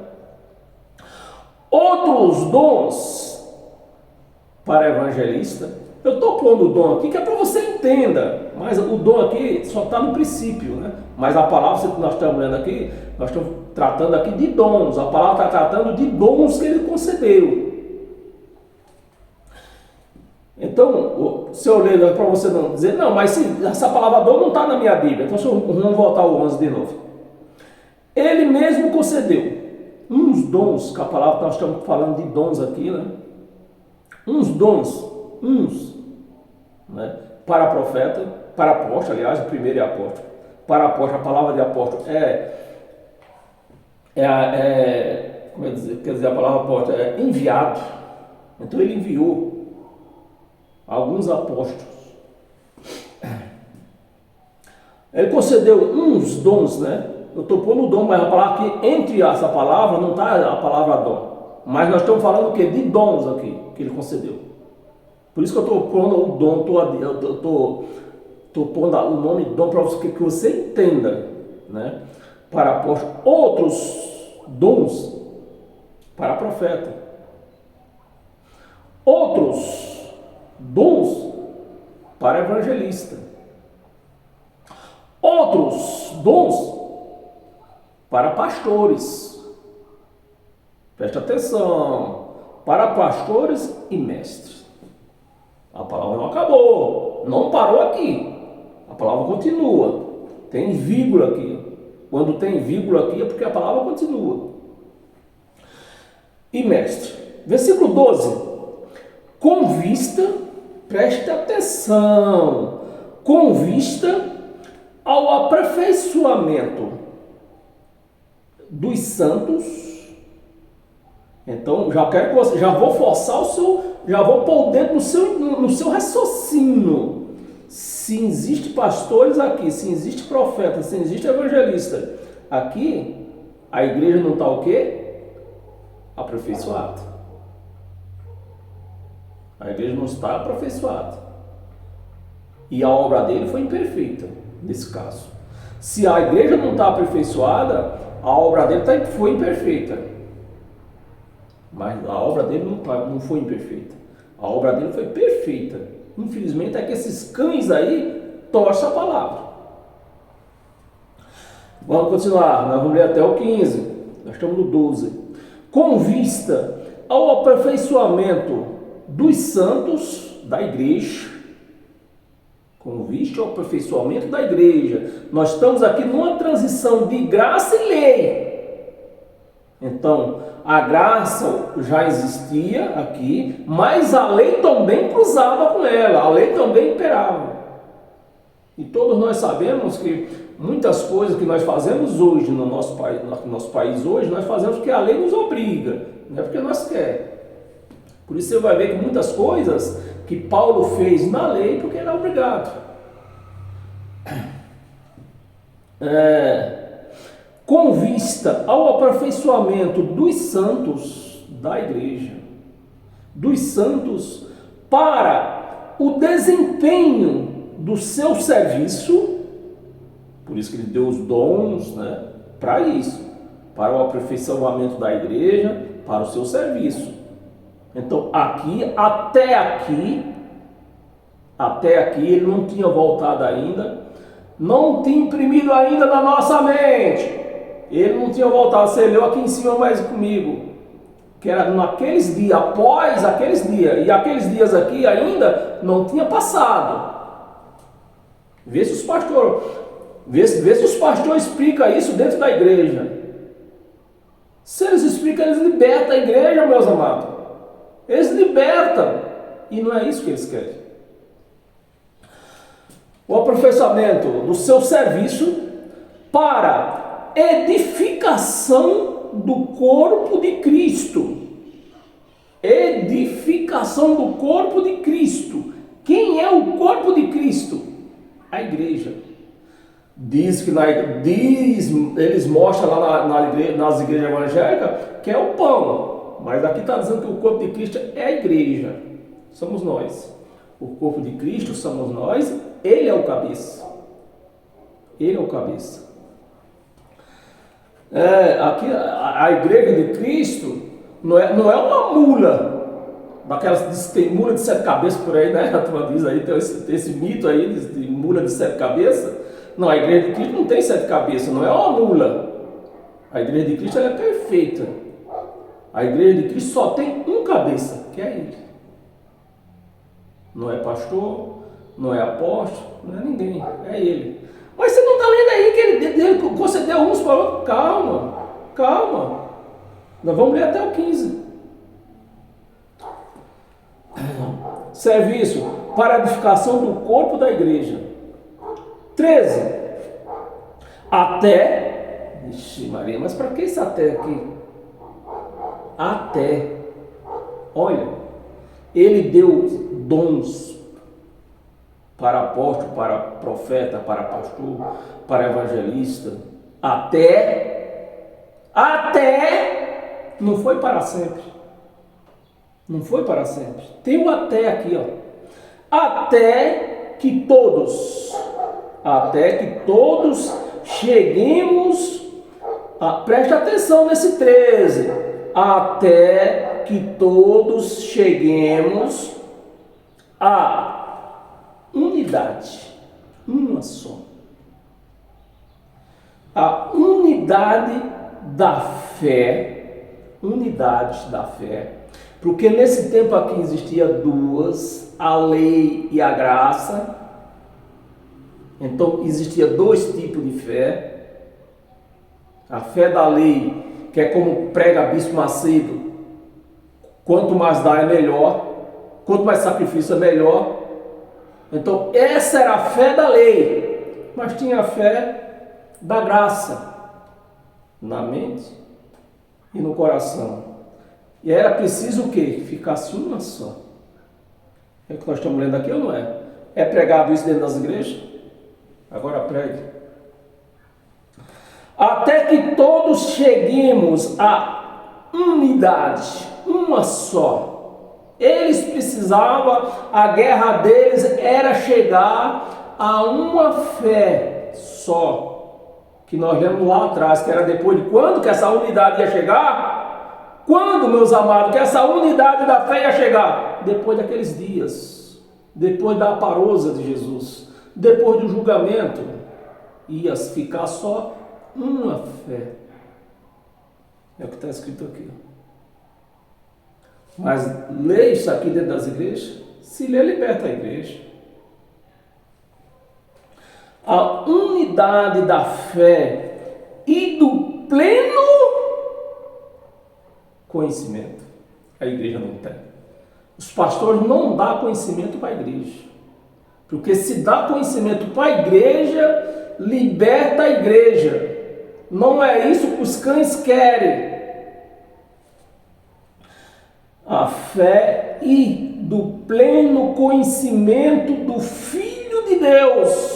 Speaker 1: outros dons para evangelista. Eu estou pondo o dom aqui que é para você entenda, mas o dom aqui só está no princípio, né? Mas a palavra que nós estamos lendo aqui, nós estamos tratando aqui de dons, a palavra está tratando de dons que ele concedeu. Então, se eu ler para você não dizer, não, mas essa palavra dom não está na minha Bíblia, então vamos voltar ao 11 de novo. Ele mesmo concedeu uns dons, que a palavra nós estamos falando de dons aqui, né? Uns dons, né? Para profeta, para apóstolo, aliás, o primeiro é apóstolo. Para apóstolo, a palavra de apóstolo como é dizer, quer dizer, a palavra apóstolo é enviado. Então ele enviou alguns apóstolos. Ele concedeu uns dons, né? Eu estou pondo dom, mas a palavra aqui, entre essa palavra, não está a palavra dom. Mas nós estamos falando o quê? De dons aqui, que ele concedeu. Por isso que eu estou pondo o dom, estou pondo o nome dom para que você entenda, né? Para apóstolo, outros dons para profeta, outros dons para evangelista, outros dons para pastores. Preste atenção, para pastores e mestres. A palavra não acabou, não parou aqui, a palavra continua. Tem vírgula aqui. Quando tem vírgula aqui é porque a palavra continua. E mestre, versículo 12. Com vista, preste atenção, com vista ao aperfeiçoamento dos santos. Então, já vou forçar já vou pôr o dedo no seu raciocínio. Se existe pastores aqui, se existe profeta, se existe evangelista aqui, a igreja não está o quê? Aperfeiçoada. A igreja não está aperfeiçoada. E a obra dele foi imperfeita, nesse caso. Se a igreja não está aperfeiçoada, a obra dele foi imperfeita. Mas a obra dele não foi imperfeita. A obra dele foi perfeita. Infelizmente é que esses cães aí torcem a palavra. Vamos continuar, nós vamos ler até o 15. Nós estamos no 12. Com vista ao aperfeiçoamento dos santos da igreja. Com vista ao aperfeiçoamento da igreja. Nós estamos aqui numa transição de graça e lei. Então, a graça já existia aqui, mas a lei também cruzava com ela, a lei também imperava. E todos nós sabemos que muitas coisas que nós fazemos hoje no nosso país hoje, nós fazemos porque a lei nos obriga, não é porque nós queremos. Por isso você vai ver que muitas coisas que Paulo fez na lei porque era obrigado. Com vista ao aperfeiçoamento dos santos da igreja, dos santos para o desempenho do seu serviço, por isso que ele deu os dons, né, para isso, para o aperfeiçoamento da igreja, para o seu serviço. Então até aqui ele não tinha voltado ainda, não tinha imprimido ainda na nossa mente. Ele não tinha voltado, você leu aqui em cima mais comigo, que era naqueles dias, após aqueles dias, e aqueles dias aqui ainda não tinha passado. Vê se os pastores explicam isso dentro da igreja. Se eles explicam, eles libertam a igreja, meus amados. Eles libertam, e não é isso que eles querem. O aperfeiçoamento do seu serviço para edificação do corpo de Cristo. Edificação do corpo de Cristo. Quem é o corpo de Cristo? A igreja. Eles mostram lá nas igrejas evangélicas que é o pão. Mas aqui está dizendo que o corpo de Cristo é a igreja. Somos nós. O corpo de Cristo somos nós. Ele é o cabeça. Ele é o cabeça. Aqui a igreja de Cristo não é uma mula, daquelas tem mula de 7 cabeças por aí, né? A turma diz aí, tem esse mito aí de mula de 7 cabeças. Não, a igreja de Cristo não tem 7 cabeças, não é uma mula. A igreja de Cristo ela é perfeita. A igreja de Cristo só tem um cabeça, que é ele. Não é pastor, não é apóstolo, não é ninguém, é ele. Mas você não está lendo aí que ele concedeu uns para outros? Calma. Nós vamos ler até o 15. Serviço para a edificação do corpo da igreja. 13. Até. Ixi, Maria, mas para que esse até aqui? Até. Olha, ele deu dons para apóstolo, para profeta, para pastor, para evangelista, até, não foi para sempre. Não foi para sempre. Tem um até aqui, ó. Até que todos cheguemos, preste atenção nesse 13, até que todos cheguemos a unidade, uma só. A unidade da fé, porque nesse tempo aqui existia duas, a lei e a graça. Então existia dois tipos de fé. A fé da lei, que é como prega Bispo Macedo, quanto mais dá é melhor, quanto mais sacrifício é melhor. Então essa era a fé da lei, mas tinha a fé da graça na mente e no coração. E era preciso o quê? Que ficasse uma só. É o que nós estamos lendo aqui ou não é? É pregado isso dentro das igrejas? Agora pregue. Até que todos cheguemos à unidade, uma só. Eles precisavam, a guerra deles era chegar a uma fé só. Que nós lemos lá atrás, que era depois de quando que essa unidade ia chegar? Quando, meus amados, que essa unidade da fé ia chegar? Depois daqueles dias, depois da aparosa de Jesus, depois do julgamento, ia ficar só uma fé. É o que está escrito aqui. Mas lê isso aqui dentro das igrejas. Se lê, liberta a igreja. A unidade da fé e do pleno conhecimento. A igreja não tem. Os pastores não dão conhecimento para a igreja. Porque se dá conhecimento para a igreja, liberta a igreja. Não é isso que os cães querem. A fé e do pleno conhecimento do Filho de Deus.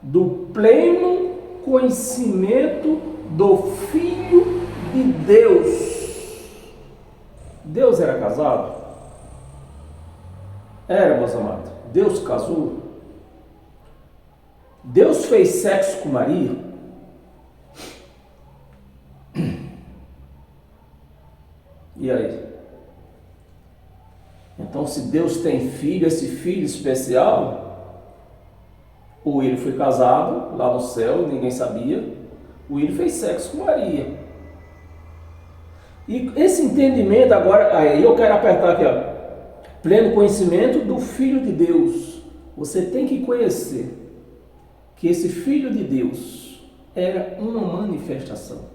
Speaker 1: Do pleno conhecimento do Filho de Deus. Deus era casado? Era, meus amados. Deus casou? Deus fez sexo com Maria? E aí? Então, se Deus tem filho, esse filho especial, ou ele foi casado lá no céu, ninguém sabia, ou ele fez sexo com Maria. E esse entendimento agora, aí eu quero apertar aqui, ó. Pleno conhecimento do Filho de Deus. Você tem que conhecer que esse Filho de Deus era uma manifestação.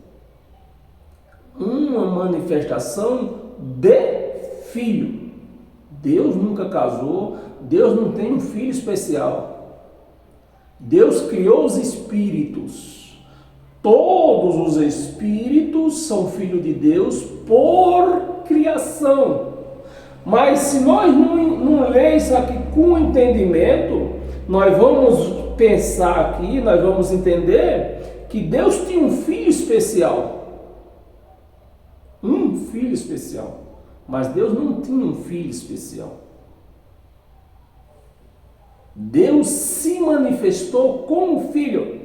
Speaker 1: Uma manifestação de filho. Deus nunca casou, Deus não tem um filho especial. Deus criou os espíritos. Todos os espíritos são filhos de Deus por criação. Mas se nós não lermos isso aqui com entendimento, nós vamos pensar aqui, nós vamos entender que Deus tinha um filho especial. Um filho especial. Mas Deus não tinha um filho especial. Deus se manifestou como filho.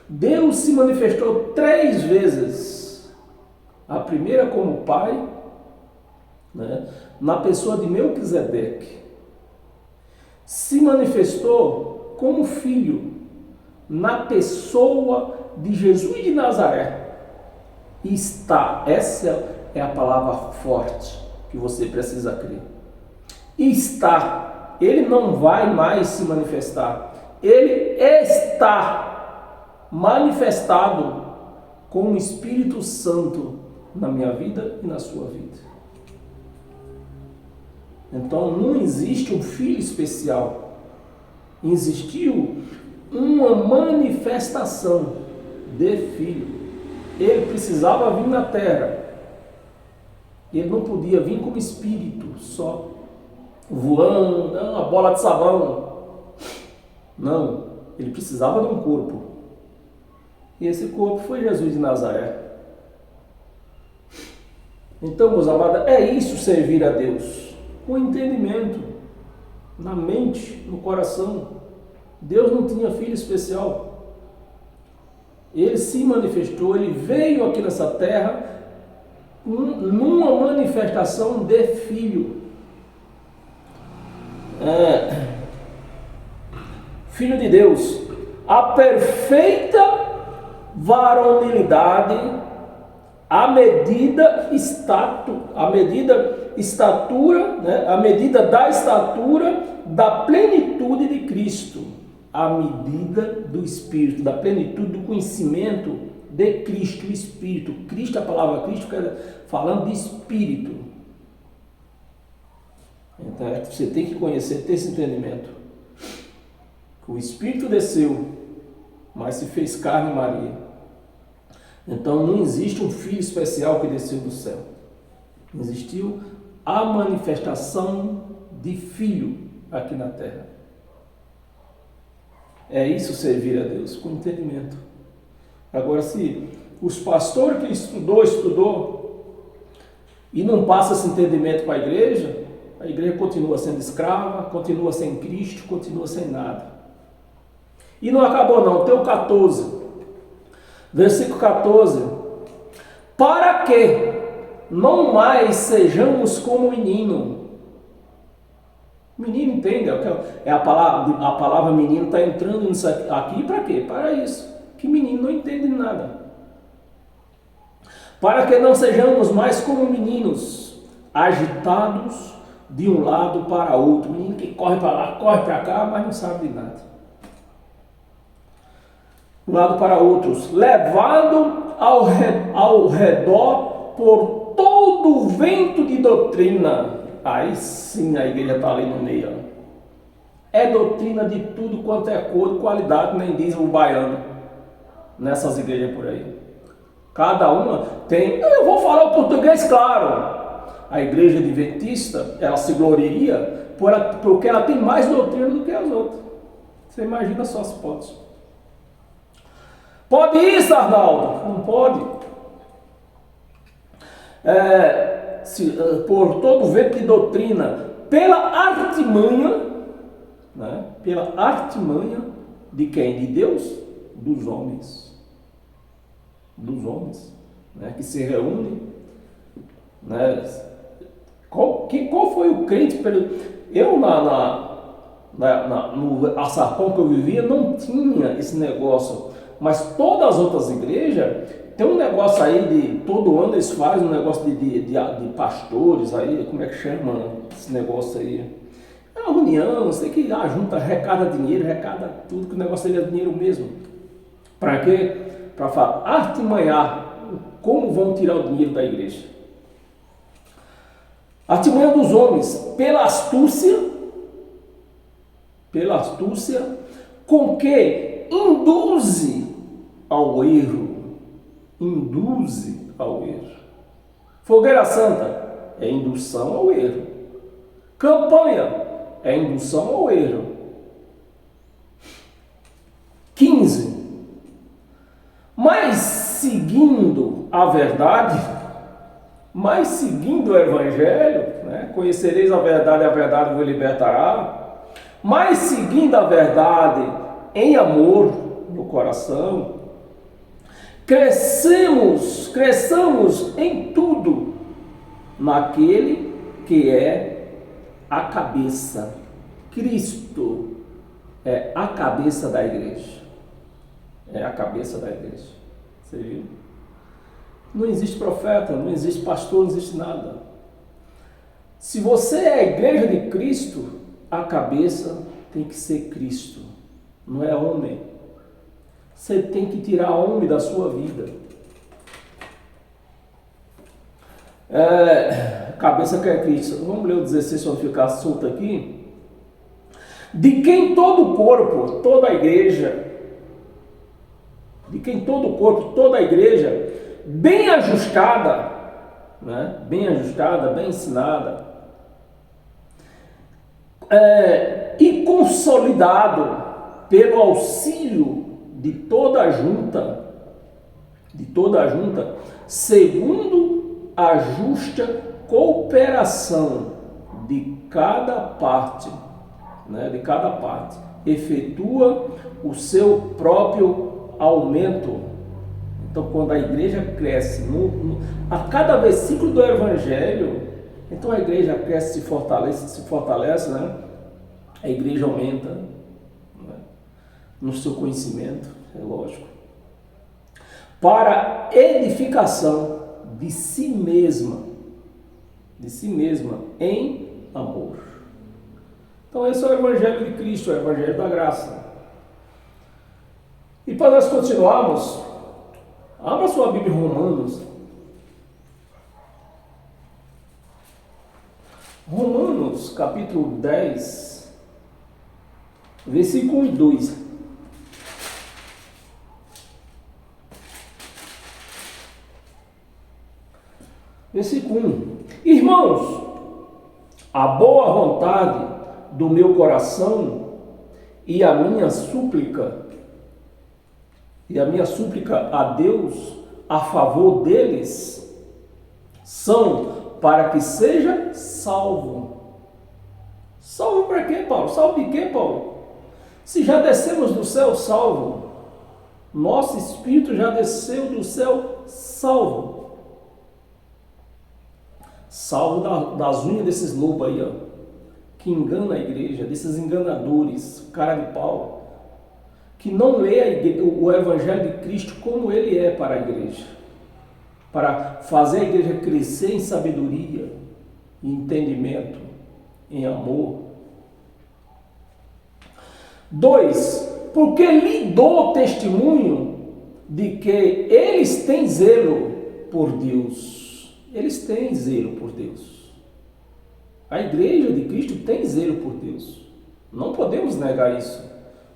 Speaker 1: Deus se manifestou 3 vezes. A primeira como pai, né, na pessoa de Melquisedeque. Se manifestou como filho na pessoa de Jesus de Nazaré. Essa é a palavra forte que você precisa crer. Está, ele não vai mais se manifestar, ele está manifestado com o Espírito Santo na minha vida e na sua vida. Então não existe um filho especial, existiu uma manifestação de filho. Ele precisava vir na terra, ele não podia vir como espírito só, voando, uma bola de sabão. Não, ele precisava de um corpo, e esse corpo foi Jesus de Nazaré. Então, meus amados, é isso servir a Deus, com entendimento, na mente, no coração. Deus não tinha filho especial. Ele se manifestou, ele veio aqui nessa terra numa manifestação de filho. Filho de Deus, a perfeita varonilidade a medida da estatura da plenitude de Cristo, a medida do Espírito, da plenitude do conhecimento de Cristo, o Espírito. Cristo, a palavra Cristo, falando de Espírito. Então você tem que conhecer, ter esse entendimento. Que o Espírito desceu, mas se fez carne em Maria. Então não existe um filho especial que desceu do céu. Existiu a manifestação de filho aqui na terra. É isso servir a Deus, com entendimento. Agora, se os pastores que estudou e não passa esse entendimento para a igreja continua sendo escrava, continua sem Cristo, continua sem nada. E não acabou não, tem o 14, versículo 14. Para que não mais sejamos como menino. Menino entende, a palavra menino está entrando nisso aqui para quê? Para isso, que menino não entende nada. Para que não sejamos mais como meninos, agitados de um lado para outro. Menino que corre para lá, corre para cá, mas não sabe de nada. De um lado para outros, levado ao redor por todo o vento de doutrina. Aí sim a igreja está ali no meio. É doutrina de tudo quanto é cor, qualidade, nem diz o baiano, nessas igrejas por aí. Cada uma tem, eu vou falar o português claro. A igreja adventista, ela se gloria porque ela tem mais doutrina do que as outras. Você imagina só as fotos. Pode isso, Arnaldo? Não pode. Por todo vento de doutrina, pela artimanha, né? Pela artimanha de quem? De Deus? Dos homens. Dos homens, né? Que se reúnem, né? Qual foi o crente? Eu no Açarcão que eu vivia não tinha esse negócio, mas todas as outras igrejas tem um negócio aí de todo ano eles fazem um negócio de pastores aí, como é que chama esse negócio aí? É uma reunião, sei que junta, arrecada dinheiro, arrecada tudo, que o negócio aí é dinheiro mesmo. Para quê? Para artimanhar como vão tirar o dinheiro da igreja. Artimanha dos homens, pela astúcia, com que induze ao erro. Induze ao erro. Fogueira Santa é indução ao erro. Campanha é indução ao erro. 15. Mas seguindo a verdade, mas seguindo o Evangelho, né? Conhecereis a verdade vos libertará. Mas seguindo a verdade em amor no coração, cresçamos em tudo naquele que é a cabeça. Cristo é a cabeça da igreja. É a cabeça da igreja. Você viu? Não existe profeta, não existe pastor, não existe nada. Se você é a igreja de Cristo, a cabeça tem que ser Cristo, não é homem. Você tem que tirar homem da sua vida. Cabeça que é Cristo. Vamos ler o 16 para ficar solto aqui. De quem todo o corpo, toda a igreja, toda a igreja, bem ajustada, né? Bem ajustada, bem ensinada, e consolidado pelo auxílio de toda a junta, segundo a justa cooperação de cada parte, né? De cada parte, efetua o seu próprio aumento. Então, quando a igreja cresce, a cada versículo do Evangelho, então a igreja cresce, se fortalece, né? A igreja aumenta, né? No seu conhecimento, é lógico, para edificação, de si mesma em amor. Então esse é o Evangelho de Cristo, é o Evangelho da graça. E para nós continuarmos, abra sua Bíblia em Romanos. Romanos, capítulo 10, versículo 2. Versículo 1. Irmãos, a boa vontade do meu coração e a minha súplica a Deus a favor deles são para que seja salvo. Salvo para quê, Paulo? Salvo de quê, Paulo? Se já descemos do céu salvo, nosso espírito já desceu do céu salvo. Salvo das unhas desses lobos aí, ó, que enganam a igreja, desses enganadores, cara de pau, que não lê o Evangelho de Cristo como ele é para a igreja, para fazer a igreja crescer em sabedoria, em entendimento, em amor. 2. Porque lhe dou testemunho de que eles têm zelo por Deus. Eles têm zelo por Deus. A igreja de Cristo tem zelo por Deus. Não podemos negar isso.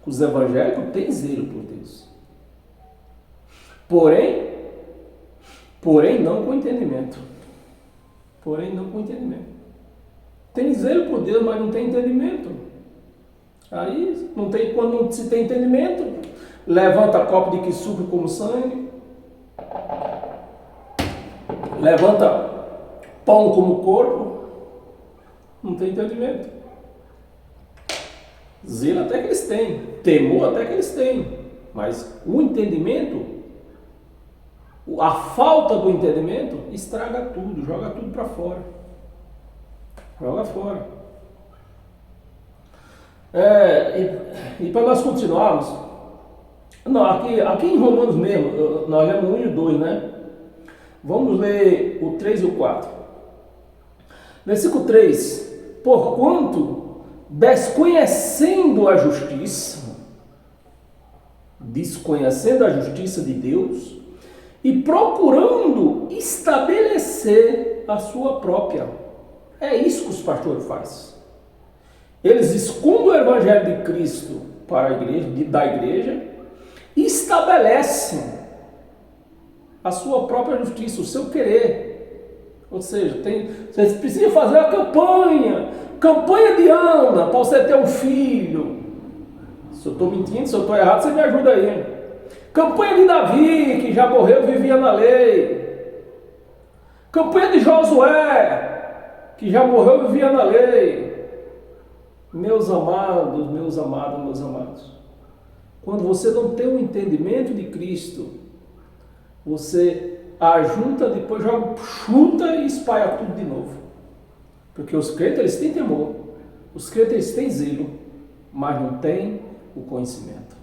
Speaker 1: Os evangélicos têm zelo por Deus. Porém não com entendimento. Tem zelo por Deus, mas não tem entendimento. Aí, quando não se tem entendimento, levanta copo de quiçuque como sangue, levanta pão como corpo, não tem entendimento. Zelo até que eles têm, temor até que eles têm, mas o entendimento, a falta do entendimento, estraga tudo, joga tudo para fora. Joga fora. E para nós continuarmos, não, aqui em Romanos mesmo, nós lemos 1 e 2, né? Vamos ler o 3 e o 4. Versículo 3. Porquanto, desconhecendo a justiça de Deus e procurando estabelecer a sua própria. É isso que os pastores fazem. Eles escondem o Evangelho de Cristo para a igreja, da igreja, e estabelecem a sua própria justiça, o seu querer. Ou seja, vocês precisam fazer a campanha de Ana, para você ter um filho. Se eu estou mentindo, se eu estou errado, você me ajuda aí. Campanha de Davi, que já morreu e vivia na lei. Campanha de Josué, que já morreu e vivia na lei. Meus amados, quando você não tem o entendimento de Cristo, você ajunta, depois chuta e espalha tudo de novo. Porque os crentes, eles têm temor, os crentes, eles têm zelo, mas não têm o conhecimento.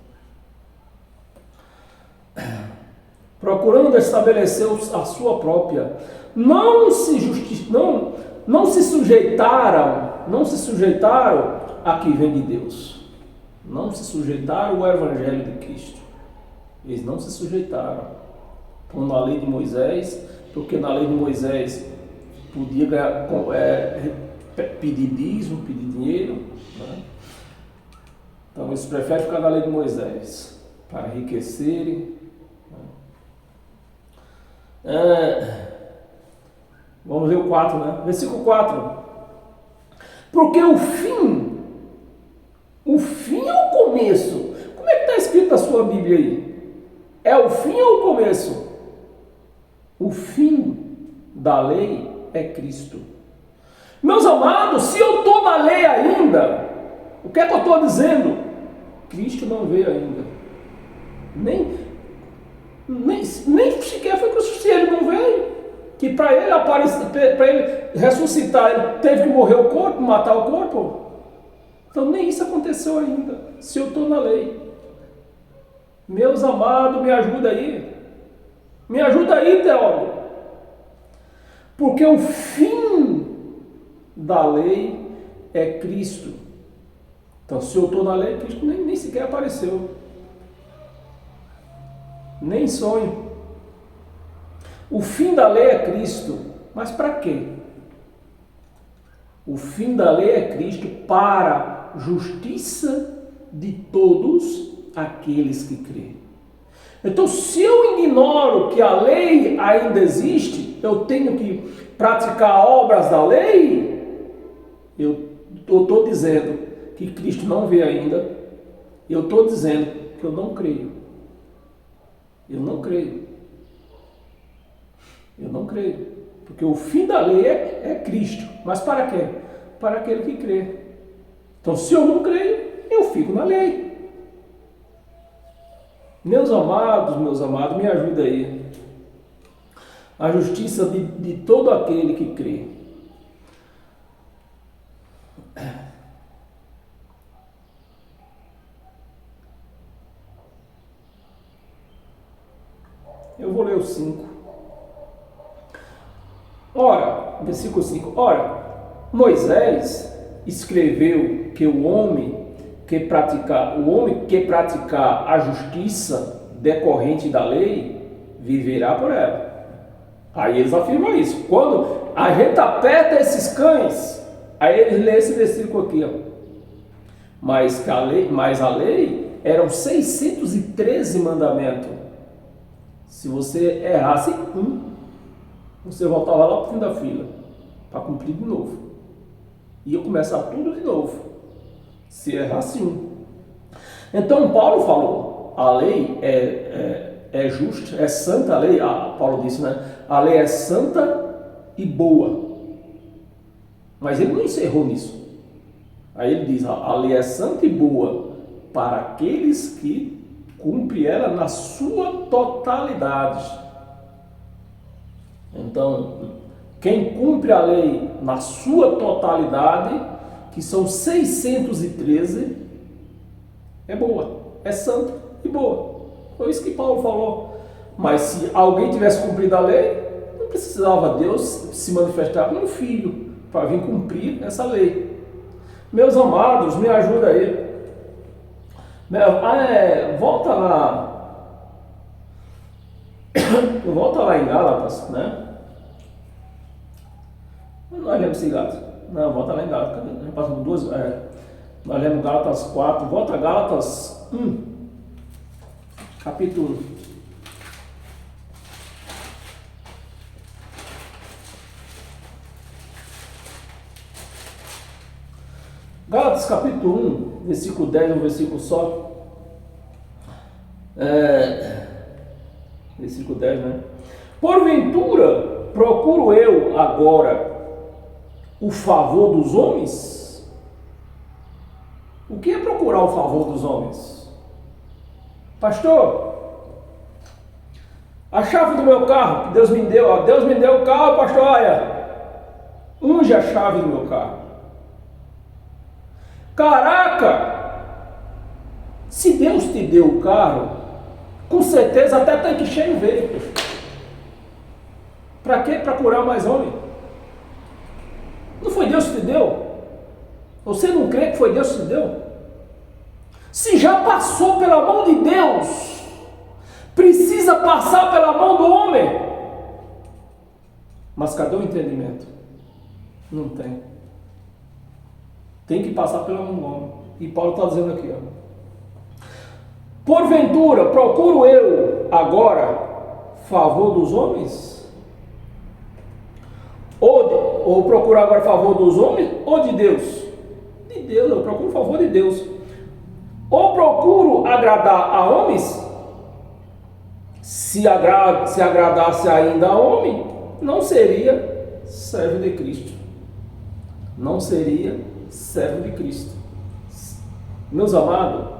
Speaker 1: Procurando estabelecer a sua própria, não se sujeitaram a que vem de Deus. Não se sujeitaram ao Evangelho de Cristo. Eles não se sujeitaram. Estão na lei de Moisés, porque na lei de Moisés podia ganhar, pedir dízimo, pedir dinheiro. Né? Então eles preferem ficar na lei de Moisés para enriquecerem. Vamos ler o 4, né? Versículo 4. Porque o fim é o começo. Como é que está escrito na sua Bíblia aí? É o fim ou o começo? O fim da lei é Cristo. Meus amados, se eu estou na lei ainda, o que é que eu estou dizendo? Cristo não veio ainda. Nem sequer foi crucificado, ele não veio. Que para ele aparecer, para ele ressuscitar, ele teve que morrer o corpo, matar o corpo. Então nem isso aconteceu ainda, se eu estou na lei. Meus amados, me ajuda aí. Me ajuda aí, teólogo. Porque o fim da lei é Cristo. Então, se eu estou na lei, Cristo nem sequer apareceu. Nem sonho. O fim da lei é Cristo. Mas para quê? O fim da lei é Cristo para justiça de todos aqueles que creem. Então, se eu ignoro que a lei ainda existe, eu tenho que praticar obras da lei, eu estou dizendo que Cristo não veio ainda, eu estou dizendo que eu não creio. Eu não creio. Eu não creio. Porque o fim da lei é Cristo. Mas para quê? Para aquele que crê. Então, se eu não creio, eu fico na lei. Meus amados, me ajuda aí. A justiça de todo aquele que crê. Eu vou ler o 5. Ora, versículo 5. Ora, Moisés escreveu que o homem que praticar a justiça decorrente da lei, viverá por ela. Aí eles afirmam isso. Quando a gente aperta esses cães, aí eles lêem esse versículo aqui, ó. Mas a lei eram 613 mandamentos. Se você errasse um, você voltava lá para o fim da fila para cumprir de novo. Ia começar tudo de novo. Se errasse um. Então Paulo falou, a lei é justa, é santa a lei. Paulo disse, né? A lei é santa e boa. Mas ele não encerrou nisso. Aí ele diz, a lei é santa e boa para aqueles que cumprem ela na sua totalidade. Então, quem cumpre a lei na sua totalidade, que são 613, é boa, é santa e boa. Foi isso que Paulo falou. Mas se alguém tivesse cumprido a lei, não precisava Deus se manifestar como um filho para vir cumprir essa lei. Meus amados, me ajuda aí. Volta lá em Gálatas, né? Nós lemos esse Gálatas. Não, volta lá em Gálatas. Nós passamos duas. Nós lemos Gálatas 4. Volta a Gálatas 1. Capítulo 1. Gálatas capítulo 1, versículo 10, um versículo só. Versículo 10, né? Porventura, procuro eu agora o favor dos homens? O que é procurar o favor dos homens? Pastor, a chave do meu carro que Deus me deu, Deus me deu o carro, pastor, olha, unge a chave do meu carro. Caraca! Se Deus te deu o carro, com certeza até tanque cheio veio. Para que procurar mais homem? Não foi Deus que te deu? Você não crê que foi Deus que te deu? Se já passou pela mão de Deus, precisa passar pela mão do homem. Mas cadê o entendimento? Não tem. Tem que passar pela mão do homem. E Paulo está dizendo aqui, ó. Porventura, procuro eu agora favor dos homens? Ou procuro agora favor dos homens ou de Deus? De Deus, eu procuro favor de Deus. Ou procuro agradar a homens? Se agradasse ainda a homem, não seria servo de Cristo. Não seria servo de Cristo. Meus amados,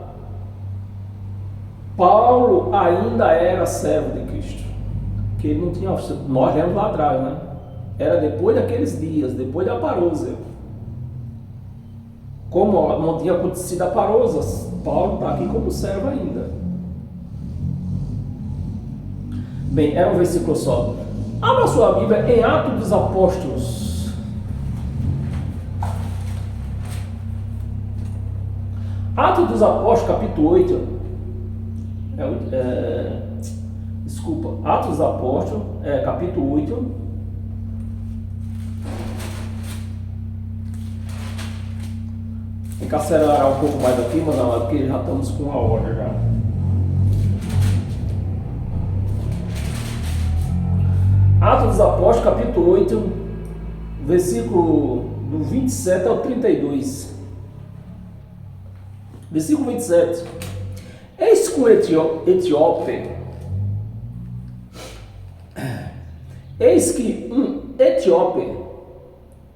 Speaker 1: Paulo ainda era servo de Cristo, que ele não tinha, nós lemos lá atrás, né? Era depois daqueles dias, depois da parousia. Como não tinha acontecido a parousia, Paulo está aqui como servo ainda. Bem, era um versículo só. Abra sua Bíblia em Atos dos Apóstolos. Atos dos Apóstolos, capítulo 8. Desculpa, Atos dos Apóstolos, capítulo 8. Tem que acelerar um pouco mais aqui, mas não, porque já estamos com uma hora já. Atos dos Apóstolos, capítulo 8, versículo do 27 ao 32. Versículo 27. Eis que um etíope, eis que um etíope,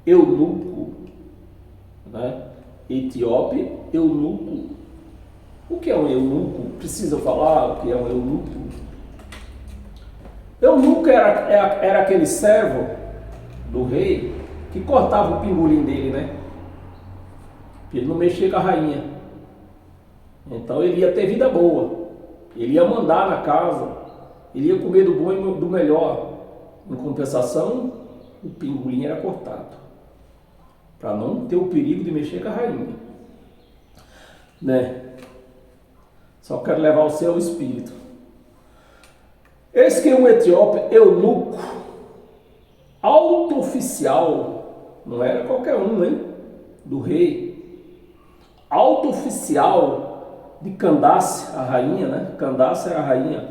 Speaker 1: eunuco, né? Etíope, eunuco. O que é um eunuco? Precisa falar o que é um eunuco? Eunuco era aquele servo do rei que cortava o pingolim dele, né? Para ele não mexer com a rainha. Então ele ia ter vida boa. Ele ia mandar na casa. Ele ia comer do bom e do melhor. Em compensação, o pingolim era cortado. Para não ter o perigo de mexer com a rainha. Né? Só quero levar o seu espírito. Eis que um etíope eunuco, alto oficial, não era qualquer um, hein? Do rei, alto oficial de Candace, a rainha, né? Candace era a rainha.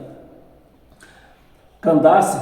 Speaker 1: Candace